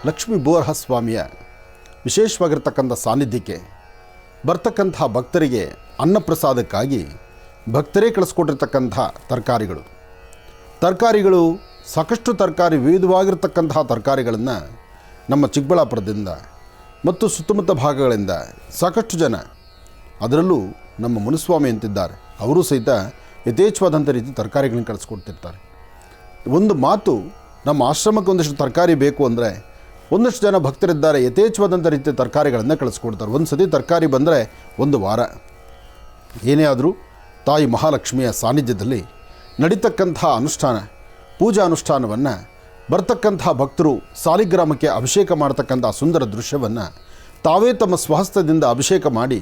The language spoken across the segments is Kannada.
ಲಕ್ಷ್ಮೀ ಬೋರಹ ಸ್ವಾಮಿಯ ವಿಶೇಷವಾಗಿರ್ತಕ್ಕಂಥ ಸಾನ್ನಿಧ್ಯಕ್ಕೆ ಬರ್ತಕ್ಕಂಥ ಭಕ್ತರಿಗೆ ಅನ್ನಪ್ರಸಾದಕ್ಕಾಗಿ ಭಕ್ತರೇ ಕಳಿಸ್ಕೊಟ್ಟಿರ್ತಕ್ಕಂಥ ತರಕಾರಿಗಳು ಸಾಕಷ್ಟು ತರಕಾರಿ ವಿವಿಧವಾಗಿರ್ತಕ್ಕಂತಹ ತರಕಾರಿಗಳನ್ನು ನಮ್ಮ ಚಿಕ್ಕಬಳ್ಳಾಪುರದಿಂದ ಮತ್ತು ಸುತ್ತಮುತ್ತ ಭಾಗಗಳಿಂದ ಸಾಕಷ್ಟು ಜನ, ಅದರಲ್ಲೂ ನಮ್ಮ ಮುನಿಸ್ವಾಮಿ ಅಂತಿದ್ದಾರೆ, ಅವರು ಸಹಿತ ಯಥೇಚ್ಛವಾದಂಥ ರೀತಿ ತರಕಾರಿಗಳನ್ನ ಕಳಿಸ್ಕೊಡ್ತಿರ್ತಾರೆ. ಒಂದು ಮಾತು, ನಮ್ಮ ಆಶ್ರಮಕ್ಕೆ ಒಂದಷ್ಟು ತರಕಾರಿ ಬೇಕು ಅಂದರೆ ಒಂದಷ್ಟು ಜನ ಭಕ್ತರಿದ್ದಾರೆ, ಯಥೇಚ್ಛವಾದಂಥ ರೀತಿಯ ತರಕಾರಿಗಳನ್ನು ಕಳಿಸ್ಕೊಡ್ತಾರೆ. ಒಂದು ಸತಿ ತರಕಾರಿ ಬಂದರೆ ಒಂದು ವಾರ. ಏನೇ ಆದರೂ ತಾಯಿ ಮಹಾಲಕ್ಷ್ಮಿಯ ಸಾನ್ನಿಧ್ಯದಲ್ಲಿ ನಡೀತಕ್ಕಂಥ ಪೂಜಾ ಅನುಷ್ಠಾನವನ್ನು ಬರ್ತಕ್ಕಂಥ ಭಕ್ತರು ಸಾಲಿಗ್ರಾಮಕ್ಕೆ ಅಭಿಷೇಕ ಮಾಡ್ತಕ್ಕಂಥ ಸುಂದರ ದೃಶ್ಯವನ್ನು ತಾವೇ ತಮ್ಮ ಸ್ವಹಸ್ತದಿಂದ ಅಭಿಷೇಕ ಮಾಡಿ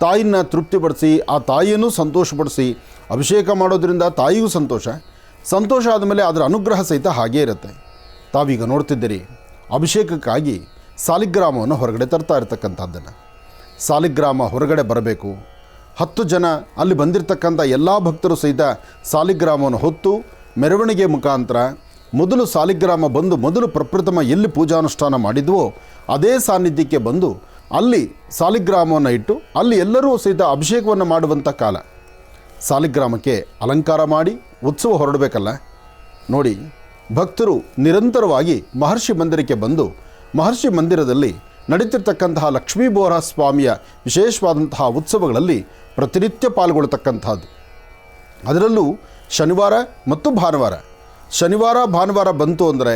ತಾಯಿಯನ್ನು ತೃಪ್ತಿಪಡಿಸಿ ಆ ತಾಯಿಯನ್ನು ಸಂತೋಷಪಡಿಸಿ ಅಭಿಷೇಕ ಮಾಡೋದ್ರಿಂದ ತಾಯಿಗೂ ಸಂತೋಷ ಆದಮೇಲೆ ಅದರ ಅನುಗ್ರಹ ಸಹಿತ ಹಾಗೇ ಇರುತ್ತೆ. ತಾವೀಗ ನೋಡ್ತಿದ್ದೀರಿ, ಅಭಿಷೇಕಕ್ಕಾಗಿ ಸಾಲಿಗ್ರಾಮವನ್ನು ಹೊರಗಡೆ ತರ್ತಾ ಇರ್ತಕ್ಕಂಥದ್ದನ್ನು. ಸಾಲಿಗ್ರಾಮ ಹೊರಗಡೆ ಬರಬೇಕು. 10 ಜನ ಅಲ್ಲಿ ಬಂದಿರತಕ್ಕಂಥ ಎಲ್ಲ ಭಕ್ತರು ಸಹಿತ ಸಾಲಿಗ್ರಾಮವನ್ನು ಹೊತ್ತು ಮೆರವಣಿಗೆ ಮುಖಾಂತರ ಮೊದಲು ಸಾಲಿಗ್ರಾಮ ಬಂದು ಮೊದಲು ಪ್ರಪ್ರಥಮ ಎಲ್ಲಿ ಪೂಜಾನುಷ್ಠಾನ ಮಾಡಿದ್ವೋ ಅದೇ ಸಾನ್ನಿಧ್ಯಕ್ಕೆ ಬಂದು ಅಲ್ಲಿ ಸಾಲಿಗ್ರಾಮವನ್ನು ಇಟ್ಟು ಅಲ್ಲಿ ಎಲ್ಲರೂ ಸಹಿತ ಅಭಿಷೇಕವನ್ನು ಮಾಡುವಂಥ ಕಾಲ. ಸಾಲಿಗ್ರಾಮಕ್ಕೆ ಅಲಂಕಾರ ಮಾಡಿ ಉತ್ಸವ ಹೊರಡಬೇಕಲ್ಲ. ನೋಡಿ, ಭಕ್ತರು ನಿರಂತರವಾಗಿ ಮಹರ್ಷಿ ಮಂದಿರಕ್ಕೆ ಬಂದು ಮಹರ್ಷಿ ಮಂದಿರದಲ್ಲಿ ನಡೀತಿರ್ತಕ್ಕಂತಹ ಲಕ್ಷ್ಮೀ ಬೋರಹ ಸ್ವಾಮಿಯ ವಿಶೇಷವಾದಂತಹ ಉತ್ಸವಗಳಲ್ಲಿ ಪ್ರತಿನಿತ್ಯ ಪಾಲ್ಗೊಳ್ತಕ್ಕಂಥದ್ದು. ಅದರಲ್ಲೂ ಶನಿವಾರ ಮತ್ತು ಭಾನುವಾರ ಬಂತು ಅಂದರೆ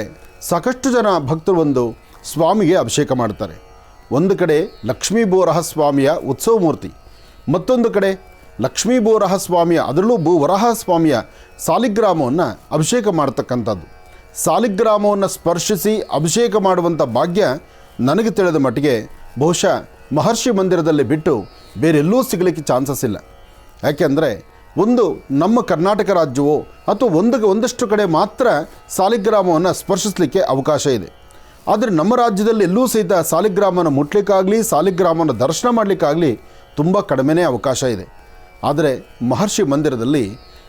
ಸಾಕಷ್ಟು ಜನ ಭಕ್ತರು ಒಂದು ಸ್ವಾಮಿಗೆ ಅಭಿಷೇಕ ಮಾಡ್ತಾರೆ. ಒಂದು ಕಡೆ ಲಕ್ಷ್ಮೀ ಬೋರಹ ಸ್ವಾಮಿಯ ಉತ್ಸವ ಮೂರ್ತಿ, ಮತ್ತೊಂದು ಕಡೆ ಲಕ್ಷ್ಮೀ ಬೋರಹ ಸ್ವಾಮಿಯ, ಅದರಲ್ಲೂ ವರಾಹ ಸ್ವಾಮಿಯ ಸಾಲಿಗ್ರಾಮವನ್ನು ಅಭಿಷೇಕ ಮಾಡ್ತಕ್ಕಂಥದ್ದು. ಸಾಲಿಗ್ರಾಮವನ್ನು ಸ್ಪರ್ಶಿಸಿ ಅಭಿಷೇಕ ಮಾಡುವಂಥ ಭಾಗ್ಯ ನನಗೆ ತಿಳಿದ ಮಟ್ಟಿಗೆ ಬಹುಶಃ ಮಹರ್ಷಿ ಮಂದಿರದಲ್ಲಿ ಬಿಟ್ಟು ಬೇರೆಲ್ಲೂ ಸಿಗಲಿಕ್ಕೆ ಚಾನ್ಸಸ್ ಇಲ್ಲ. ಯಾಕೆಂದರೆ ಒಂದು ನಮ್ಮ ಕರ್ನಾಟಕ ರಾಜ್ಯವೋ ಅಥವಾ ಒಂದಷ್ಟು ಕಡೆ ಮಾತ್ರ ಸಾಲಿಗ್ರಾಮವನ್ನು ಸ್ಪರ್ಶಿಸಲಿಕ್ಕೆ ಅವಕಾಶ ಇದೆ. ಆದರೆ ನಮ್ಮ ರಾಜ್ಯದಲ್ಲಿ ಎಲ್ಲೂ ಸಹಿತ ಸಾಲಿಗ್ರಾಮನ ಮುಟ್ಲಿಕ್ಕಾಗಲಿ ಸಾಲಿಗ್ರಾಮನ ದರ್ಶನ ಮಾಡಲಿಕ್ಕಾಗಲಿ ತುಂಬ ಕಡಿಮೆನೇ ಅವಕಾಶ ಇದೆ. ಆದರೆ ಮಹರ್ಷಿ ಮಂದಿರದಲ್ಲಿ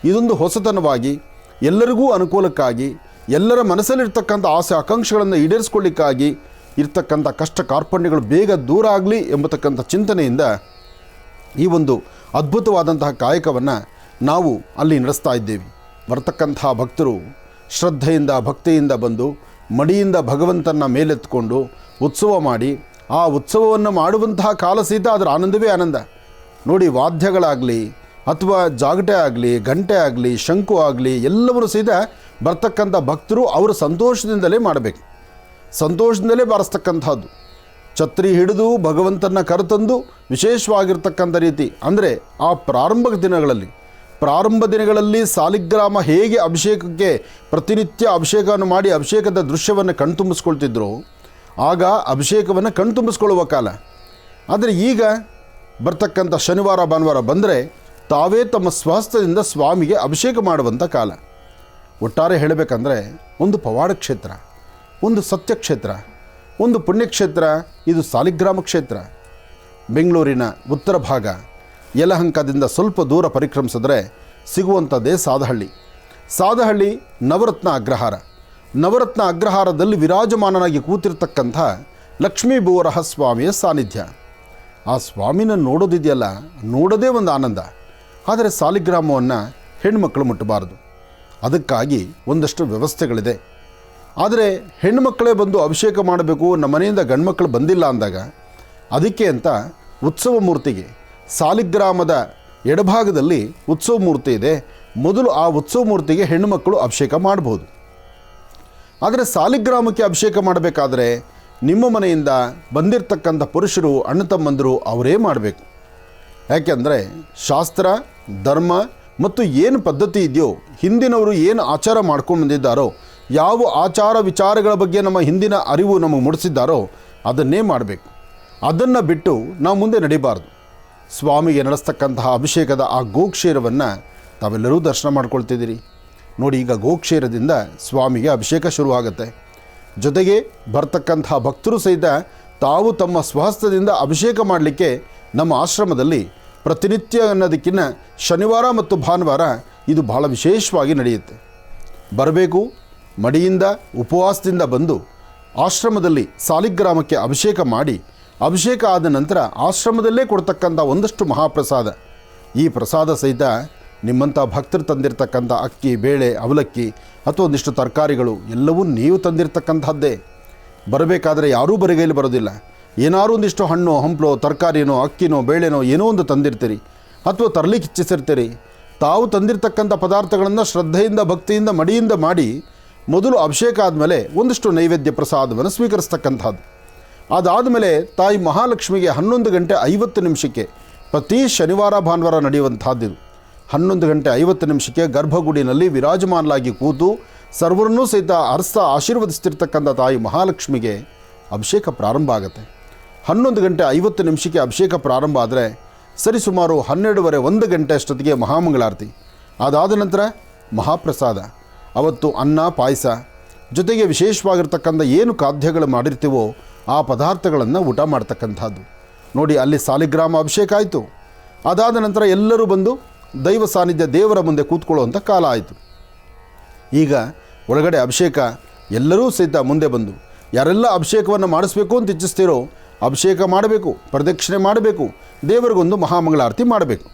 ಇದೊಂದು ಹೊಸತನವಾಗಿ ಎಲ್ಲರಿಗೂ ಅನುಕೂಲಕ್ಕಾಗಿ ಎಲ್ಲರ ಮನಸ್ಸಲ್ಲಿರ್ತಕ್ಕಂಥ ಆಸೆ ಆಕಾಂಕ್ಷೆಗಳನ್ನು ಈಡೇರಿಸ್ಕೊಳ್ಳಿಕ್ಕಾಗಿ ಇರ್ತಕ್ಕಂಥ ಕಷ್ಟ ಕಾರ್ಪಣ್ಯಗಳು ಬೇಗ ದೂರ ಆಗಲಿ ಎಂಬತಕ್ಕಂಥ ಚಿಂತನೆಯಿಂದ ಈ ಒಂದು ಅದ್ಭುತವಾದಂತಹ ಕಾಯಕವನ್ನು ನಾವು ಅಲ್ಲಿ ನಡೆಸ್ತಾ ಇದ್ದೇವೆ. ಬರ್ತಕ್ಕಂಥ ಭಕ್ತರು ಶ್ರದ್ಧೆಯಿಂದ ಭಕ್ತಿಯಿಂದ ಬಂದು ಮಡಿಯಿಂದ ಭಗವಂತನ ಮೇಲೆತ್ಕೊಂಡು ಉತ್ಸವ ಮಾಡಿ ಆ ಉತ್ಸವವನ್ನು ಮಾಡುವಂತಹ ಕಾಲ ಸಹಿತ ಅದರ ಆನಂದವೇ ಆನಂದ. ನೋಡಿ, ವಾದ್ಯಗಳಾಗಲಿ ಅಥವಾ ಜಾಗಟೆ ಆಗಲಿ ಗಂಟೆ ಆಗಲಿ ಶಂಕು ಆಗಲಿ ಎಲ್ಲವನ್ನೂ ಸಹಿತ ಬರ್ತಕ್ಕಂಥ ಭಕ್ತರು ಅವರ ಸಂತೋಷದಿಂದಲೇ ಮಾಡಬೇಕು, ಸಂತೋಷದಿಂದಲೇ ಬಾರಿಸ್ತಕ್ಕಂಥದ್ದು. ಛತ್ರಿ ಹಿಡಿದು ಭಗವಂತನ ಕರೆತಂದು ವಿಶೇಷವಾಗಿರ್ತಕ್ಕಂಥ ರೀತಿ ಅಂದರೆ ಆ ಪ್ರಾರಂಭ ದಿನಗಳಲ್ಲಿ ಸಾಲಿಗ್ರಾಮ ಹೇಗೆ ಅಭಿಷೇಕಕ್ಕೆ ಪ್ರತಿನಿತ್ಯ ಅಭಿಷೇಕವನ್ನು ಮಾಡಿ ಅಭಿಷೇಕದ ದೃಶ್ಯವನ್ನು ಕಣ್ತುಂಬಿಸ್ಕೊಳ್ತಿದ್ರು, ಆಗ ಅಭಿಷೇಕವನ್ನು ಕಣ್ತುಂಬಿಸ್ಕೊಳ್ಳುವ ಕಾಲ. ಆದರೆ ಈಗ ಬರ್ತಕ್ಕಂಥ ಶನಿವಾರ ಭಾನುವಾರ ಬಂದರೆ ತಾವೇ ತಮ್ಮ ಸ್ವಹಸ್ತದಿಂದ ಸ್ವಾಮಿಗೆ ಅಭಿಷೇಕ ಮಾಡುವಂಥ ಕಾಲ. ಒಟ್ಟಾರೆ ಹೇಳಬೇಕಂದ್ರೆ ಒಂದು ಪವಾಡ ಕ್ಷೇತ್ರ, ಒಂದು ಸತ್ಯಕ್ಷೇತ್ರ, ಒಂದು ಪುಣ್ಯಕ್ಷೇತ್ರ ಇದು ಸಾಲಿಗ್ರಾಮ ಕ್ಷೇತ್ರ. ಬೆಂಗಳೂರಿನ ಉತ್ತರ ಭಾಗ ಯಲಹಂಕದಿಂದ ಸ್ವಲ್ಪ ದೂರ ಪರಿಕ್ರಮಿಸಿದ್ರೆ ಸಿಗುವಂಥದ್ದೇ ಸಾದಹಳ್ಳಿ ನವರತ್ನ ಅಗ್ರಹಾರದಲ್ಲಿ ವಿರಾಜಮಾನನಾಗಿ ಕೂತಿರ್ತಕ್ಕಂಥ ಲಕ್ಷ್ಮೀ ಬೋರಹ ಸ್ವಾಮಿಯ ಸಾನ್ನಿಧ್ಯ. ಆ ಸ್ವಾಮಿನ ನೋಡೋದಿದೆಯಲ್ಲ, ನೋಡೋದೇ ಒಂದು ಆನಂದ. ಆದರೆ ಸಾಲಿಗ್ರಾಮವನ್ನು ಹೆಣ್ಮಕ್ಳು ಮುಟ್ಟಬಾರದು, ಅದಕ್ಕಾಗಿ ಒಂದಷ್ಟು ವ್ಯವಸ್ಥೆಗಳಿದೆ. ಆದರೆ ಹೆಣ್ಣುಮಕ್ಕಳೇ ಬಂದು ಅಭಿಷೇಕ ಮಾಡಬೇಕು, ನಮ್ಮ ಮನೆಯಿಂದ ಗಂಡ್ಮಕ್ಕಳು ಬಂದಿಲ್ಲ ಅಂದಾಗ ಅದಕ್ಕೆ ಅಂತ ಉತ್ಸವ ಮೂರ್ತಿಗೆ ಸಾಲಿಗ್ರಾಮದ ಎಡಭಾಗದಲ್ಲಿ ಉತ್ಸವ ಮೂರ್ತಿ ಇದೆ. ಮೊದಲು ಆ ಉತ್ಸವ ಮೂರ್ತಿಗೆ ಹೆಣ್ಣುಮಕ್ಕಳು ಅಭಿಷೇಕ ಮಾಡ್ಬೋದು. ಆದರೆ ಸಾಲಿಗ್ರಾಮಕ್ಕೆ ಅಭಿಷೇಕ ಮಾಡಬೇಕಾದ್ರೆ ನಿಮ್ಮ ಮನೆಯಿಂದ ಬಂದಿರತಕ್ಕಂಥ ಪುರುಷರು ಅಣ್ಣ ತಮ್ಮಂದಿರು ಅವರೇ ಮಾಡಬೇಕು. ಯಾಕೆಂದರೆ ಶಾಸ್ತ್ರ ಧರ್ಮ ಮತ್ತು ಏನು ಪದ್ಧತಿ ಇದೆಯೋ, ಹಿಂದಿನವರು ಏನು ಆಚಾರ ಮಾಡ್ಕೊಂಡು ಬಂದಿದ್ದಾರೋ, ಯಾವ ಆಚಾರ ವಿಚಾರಗಳ ಬಗ್ಗೆ ನಮ್ಮ ಹಿಂದಿನ ಅರಿವು ನಮಗೆ ಮೂಡಿಸಿದ್ದಾರೋ ಅದನ್ನೇ ಮಾಡಬೇಕು. ಅದನ್ನು ಬಿಟ್ಟು ನಾವು ಮುಂದೆ ನಡಿಬಾರ್ದು. ಸ್ವಾಮಿಗೆ ನಡೆಸ್ತಕ್ಕಂತಹ ಅಭಿಷೇಕದ ಆ ಗೋಕ್ಷೀರವನ್ನು ತಾವೆಲ್ಲರೂ ದರ್ಶನ ಮಾಡ್ಕೊಳ್ತಿದ್ದೀರಿ. ನೋಡಿ, ಈಗ ಗೋಕ್ಷೀರದಿಂದ ಸ್ವಾಮಿಗೆ ಅಭಿಷೇಕ ಶುರುವಾಗುತ್ತೆ. ಜೊತೆಗೆ ಬರ್ತಕ್ಕಂತಹ ಭಕ್ತರು ಸಹಿತ ತಾವು ತಮ್ಮ ಸ್ವಹಸ್ತದಿಂದ ಅಭಿಷೇಕ ಮಾಡಲಿಕ್ಕೆ ನಮ್ಮ ಆಶ್ರಮದಲ್ಲಿ ಪ್ರತಿನಿತ್ಯ ಅನ್ನೋದಕ್ಕಿಂತ ಶನಿವಾರ ಮತ್ತು ಭಾನುವಾರ ಇದು ಬಹಳ ವಿಶೇಷವಾಗಿ ನಡೆಯುತ್ತೆ. ಬರಬೇಕು, ಮಡಿಯಿಂದ ಉಪವಾಸದಿಂದ ಬಂದು ಆಶ್ರಮದಲ್ಲಿ ಸಾಲಿಗ್ರಾಮಕ್ಕೆ ಅಭಿಷೇಕ ಮಾಡಿ, ಅಭಿಷೇಕ ಆದ ನಂತರ ಆಶ್ರಮದಲ್ಲೇ ಕೊಡ್ತಕ್ಕಂಥ ಒಂದಷ್ಟು ಮಹಾಪ್ರಸಾದ. ಈ ಪ್ರಸಾದ ಸಹಿತ ನಿಮ್ಮಂಥ ಭಕ್ತರು ತಂದಿರತಕ್ಕಂಥ ಅಕ್ಕಿ, ಬೇಳೆ, ಅವಲಕ್ಕಿ ಅಥವಾ ಒಂದಿಷ್ಟು ತರಕಾರಿಗಳು ಎಲ್ಲವೂ ನೀವು ತಂದಿರತಕ್ಕಂಥದ್ದೇ. ಬರಬೇಕಾದ್ರೆ ಯಾರೂ ಬರಿಗೈಲಿ ಬರೋದಿಲ್ಲ. ಏನಾರು ಒಂದಿಷ್ಟು ಹಣ್ಣು, ಹಂಪಲು, ತರಕಾರಿನೋ, ಅಕ್ಕಿನೋ, ಬೇಳೆನೋ ಏನೋ ಒಂದು ತಂದಿರ್ತೀರಿ ಅಥವಾ ತರಲಿಕ್ಕೆ ಇಚ್ಛಿಸಿರ್ತೀರಿ. ತಾವು ತಂದಿರತಕ್ಕಂಥ ಪದಾರ್ಥಗಳನ್ನು ಶ್ರದ್ಧೆಯಿಂದ, ಭಕ್ತಿಯಿಂದ, ಮಡಿಯಿಂದ ಮಾಡಿ ಮೊದಲು ಅಭಿಷೇಕ ಆದಮೇಲೆ ಒಂದಿಷ್ಟು ನೈವೇದ್ಯ ಪ್ರಸಾದವನ್ನು ಸ್ವೀಕರಿಸ್ತಕ್ಕಂಥದ್ದು. ಅದಾದಮೇಲೆ ತಾಯಿ ಮಹಾಲಕ್ಷ್ಮಿಗೆ 11:50 ಪ್ರತಿ ಶನಿವಾರ ಭಾನುವಾರ ನಡೆಯುವಂಥದ್ದು. 11:50 ಗರ್ಭಗುಡಿನಲ್ಲಿ ವಿರಾಜಮಾನಲಾಗಿ ಕೂತು ಸರ್ವರನ್ನೂ ಸಹಿತ ಆಶೀರ್ವದಿಸ್ತಿರ್ತಕ್ಕಂಥ ತಾಯಿ ಮಹಾಲಕ್ಷ್ಮಿಗೆ ಅಭಿಷೇಕ ಪ್ರಾರಂಭ ಆಗುತ್ತೆ. 11:50 ಅಭಿಷೇಕ ಪ್ರಾರಂಭ ಆದರೆ ಸರಿಸುಮಾರು 12:30, 1 ಗಂಟೆ ಅಷ್ಟೊತ್ತಿಗೆ ಮಹಾಮಂಗಳಾರತಿ. ಅದಾದ ನಂತರ ಮಹಾಪ್ರಸಾದ. ಅವತ್ತು ಅನ್ನ, ಪಾಯಸ ಜೊತೆಗೆ ವಿಶೇಷವಾಗಿರ್ತಕ್ಕಂಥ ಏನು ಖಾದ್ಯಗಳು ಮಾಡಿರ್ತೀವೋ ಆ ಪದಾರ್ಥಗಳನ್ನು ಊಟ ಮಾಡ್ತಕ್ಕಂಥದ್ದು. ನೋಡಿ, ಅಲ್ಲಿ ಸಾಲಿಗ್ರಾಮ ಅಭಿಷೇಕ ಆಯಿತು. ಅದಾದ ನಂತರ ಎಲ್ಲರೂ ಬಂದು ದೈವ ಸಾನ್ನಿಧ್ಯ ದೇವರ ಮುಂದೆ ಕೂತ್ಕೊಳ್ಳುವಂಥ ಕಾಲ ಆಯಿತು. ಈಗ ಒಳಗಡೆ ಅಭಿಷೇಕ ಎಲ್ಲರೂ ಸಹಿತ ಮುಂದೆ ಬಂದು ಯಾರೆಲ್ಲ ಅಭಿಷೇಕವನ್ನು ಮಾಡಿಸ್ಬೇಕು ಅಂತ ಇಚ್ಛಿಸ್ತೀರೋ ಅಭಿಷೇಕ ಮಾಡಬೇಕು, ಪ್ರದಕ್ಷಿಣೆ ಮಾಡಬೇಕು, ದೇವರಿಗೊಂದು ಮಹಾಮಂಗಳಾರತಿ ಮಾಡಬೇಕು.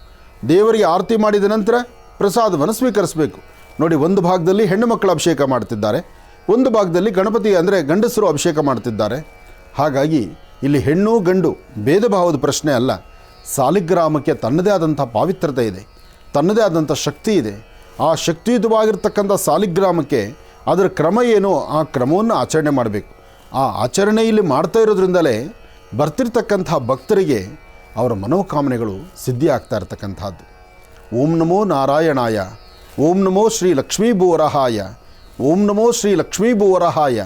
ದೇವರಿಗೆ ಆರತಿ ಮಾಡಿದ ನಂತರ ಪ್ರಸಾದವನ್ನು ಸ್ವೀಕರಿಸಬೇಕು. ನೋಡಿ, ಒಂದು ಭಾಗದಲ್ಲಿ ಹೆಣ್ಣು ಮಕ್ಕಳ ಅಭಿಷೇಕ ಮಾಡ್ತಿದ್ದಾರೆ, ಒಂದು ಭಾಗದಲ್ಲಿ ಗಣಪತಿ ಅಂದರೆ ಗಂಡಸರು ಅಭಿಷೇಕ ಮಾಡ್ತಿದ್ದಾರೆ. ಹಾಗಾಗಿ ಇಲ್ಲಿ ಹೆಣ್ಣು ಗಂಡು ಭೇದ ಭಾವದ ಪ್ರಶ್ನೆ ಅಲ್ಲ. ಸಾಲಿಗ್ರಾಮಕ್ಕೆ ತನ್ನದೇ ಆದಂಥ ಪಾವಿತ್ರತೆ ಇದೆ, ತನ್ನದೇ ಆದಂಥ ಶಕ್ತಿ ಇದೆ. ಆ ಶಕ್ತಿಯುತವಾಗಿರ್ತಕ್ಕಂಥ ಸಾಲಿಗ್ರಾಮಕ್ಕೆ ಅದರ ಕ್ರಮ ಏನೋ ಆ ಕ್ರಮವನ್ನು ಆಚರಣೆ ಮಾಡಬೇಕು. ಆ ಆಚರಣೆ ಇಲ್ಲಿ ಮಾಡ್ತಾ ಇರೋದ್ರಿಂದಲೇ ಬರ್ತಿರ್ತಕ್ಕಂಥ ಭಕ್ತರಿಗೆ ಅವರ ಮನೋಕಾಮನೆಗಳು ಸಿದ್ಧಿ ಆಗ್ತಾ ಇರ್ತಕ್ಕಂಥದ್ದು. ಓಂ ನಮೋ ನಾರಾಯಣಾಯ, ಓಂ ನಮೋ ಶ್ರೀ ಲಕ್ಷ್ಮೀ ಭೂವರಾಹಾಯ, ಓಂ ನಮೋ ಶ್ರೀ ಲಕ್ಷ್ಮೀ ಭೂವರಾಹಾಯ,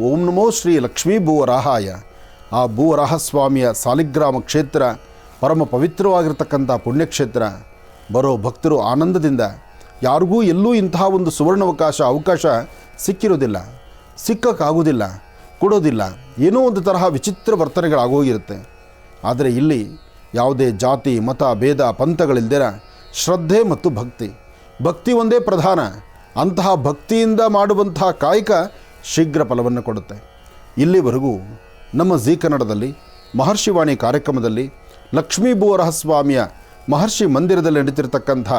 ಓಂ ನಮೋ ಶ್ರೀ ಲಕ್ಷ್ಮೀ ಭೂವರಾಹಾಯ. ಆ ಭೂವರಾಹ ಸ್ವಾಮಿಯ ಸಾಲಿಗ್ರಾಮ ಕ್ಷೇತ್ರ ಪರಮ ಪವಿತ್ರವಾಗಿರ್ತಕ್ಕಂಥ ಪುಣ್ಯಕ್ಷೇತ್ರ. ಬರೋ ಭಕ್ತರು ಆನಂದದಿಂದ, ಯಾರಿಗೂ ಎಲ್ಲೂ ಇಂತಹ ಒಂದು ಅವಕಾಶ ಸಿಕ್ಕಿರೋದಿಲ್ಲ, ಸಿಕ್ಕಕ್ಕಾಗೋದಿಲ್ಲ, ಕೊಡೋದಿಲ್ಲ. ಏನೋ ಒಂದು ತರಹ ವಿಚಿತ್ರ ವರ್ತನೆಗಳಾಗೋಗಿರುತ್ತೆ. ಆದರೆ ಇಲ್ಲಿ ಯಾವುದೇ ಜಾತಿ, ಮತ, ಭೇದ, ಪಂಥಗಳಿಲ್ದಿರ ಶ್ರದ್ಧೆ ಮತ್ತು ಭಕ್ತಿ ಒಂದೇ ಪ್ರಧಾನ. ಅಂತಹ ಭಕ್ತಿಯಿಂದ ಮಾಡುವಂತಹ ಕಾಯಕ ಶೀಘ್ರ ಫಲವನ್ನು ಕೊಡುತ್ತೆ. ಇಲ್ಲಿವರೆಗೂ ನಮ್ಮ ಜೀ ಕನ್ನಡದಲ್ಲಿ ಮಹರ್ಷಿವಾಣಿ ಕಾರ್ಯಕ್ರಮದಲ್ಲಿ ಲಕ್ಷ್ಮೀ ಭೂವರಾಹ ಸ್ವಾಮಿಯ ಮಹರ್ಷಿ ಮಂದಿರದಲ್ಲಿ ನಡೀತಿರ್ತಕ್ಕಂಥ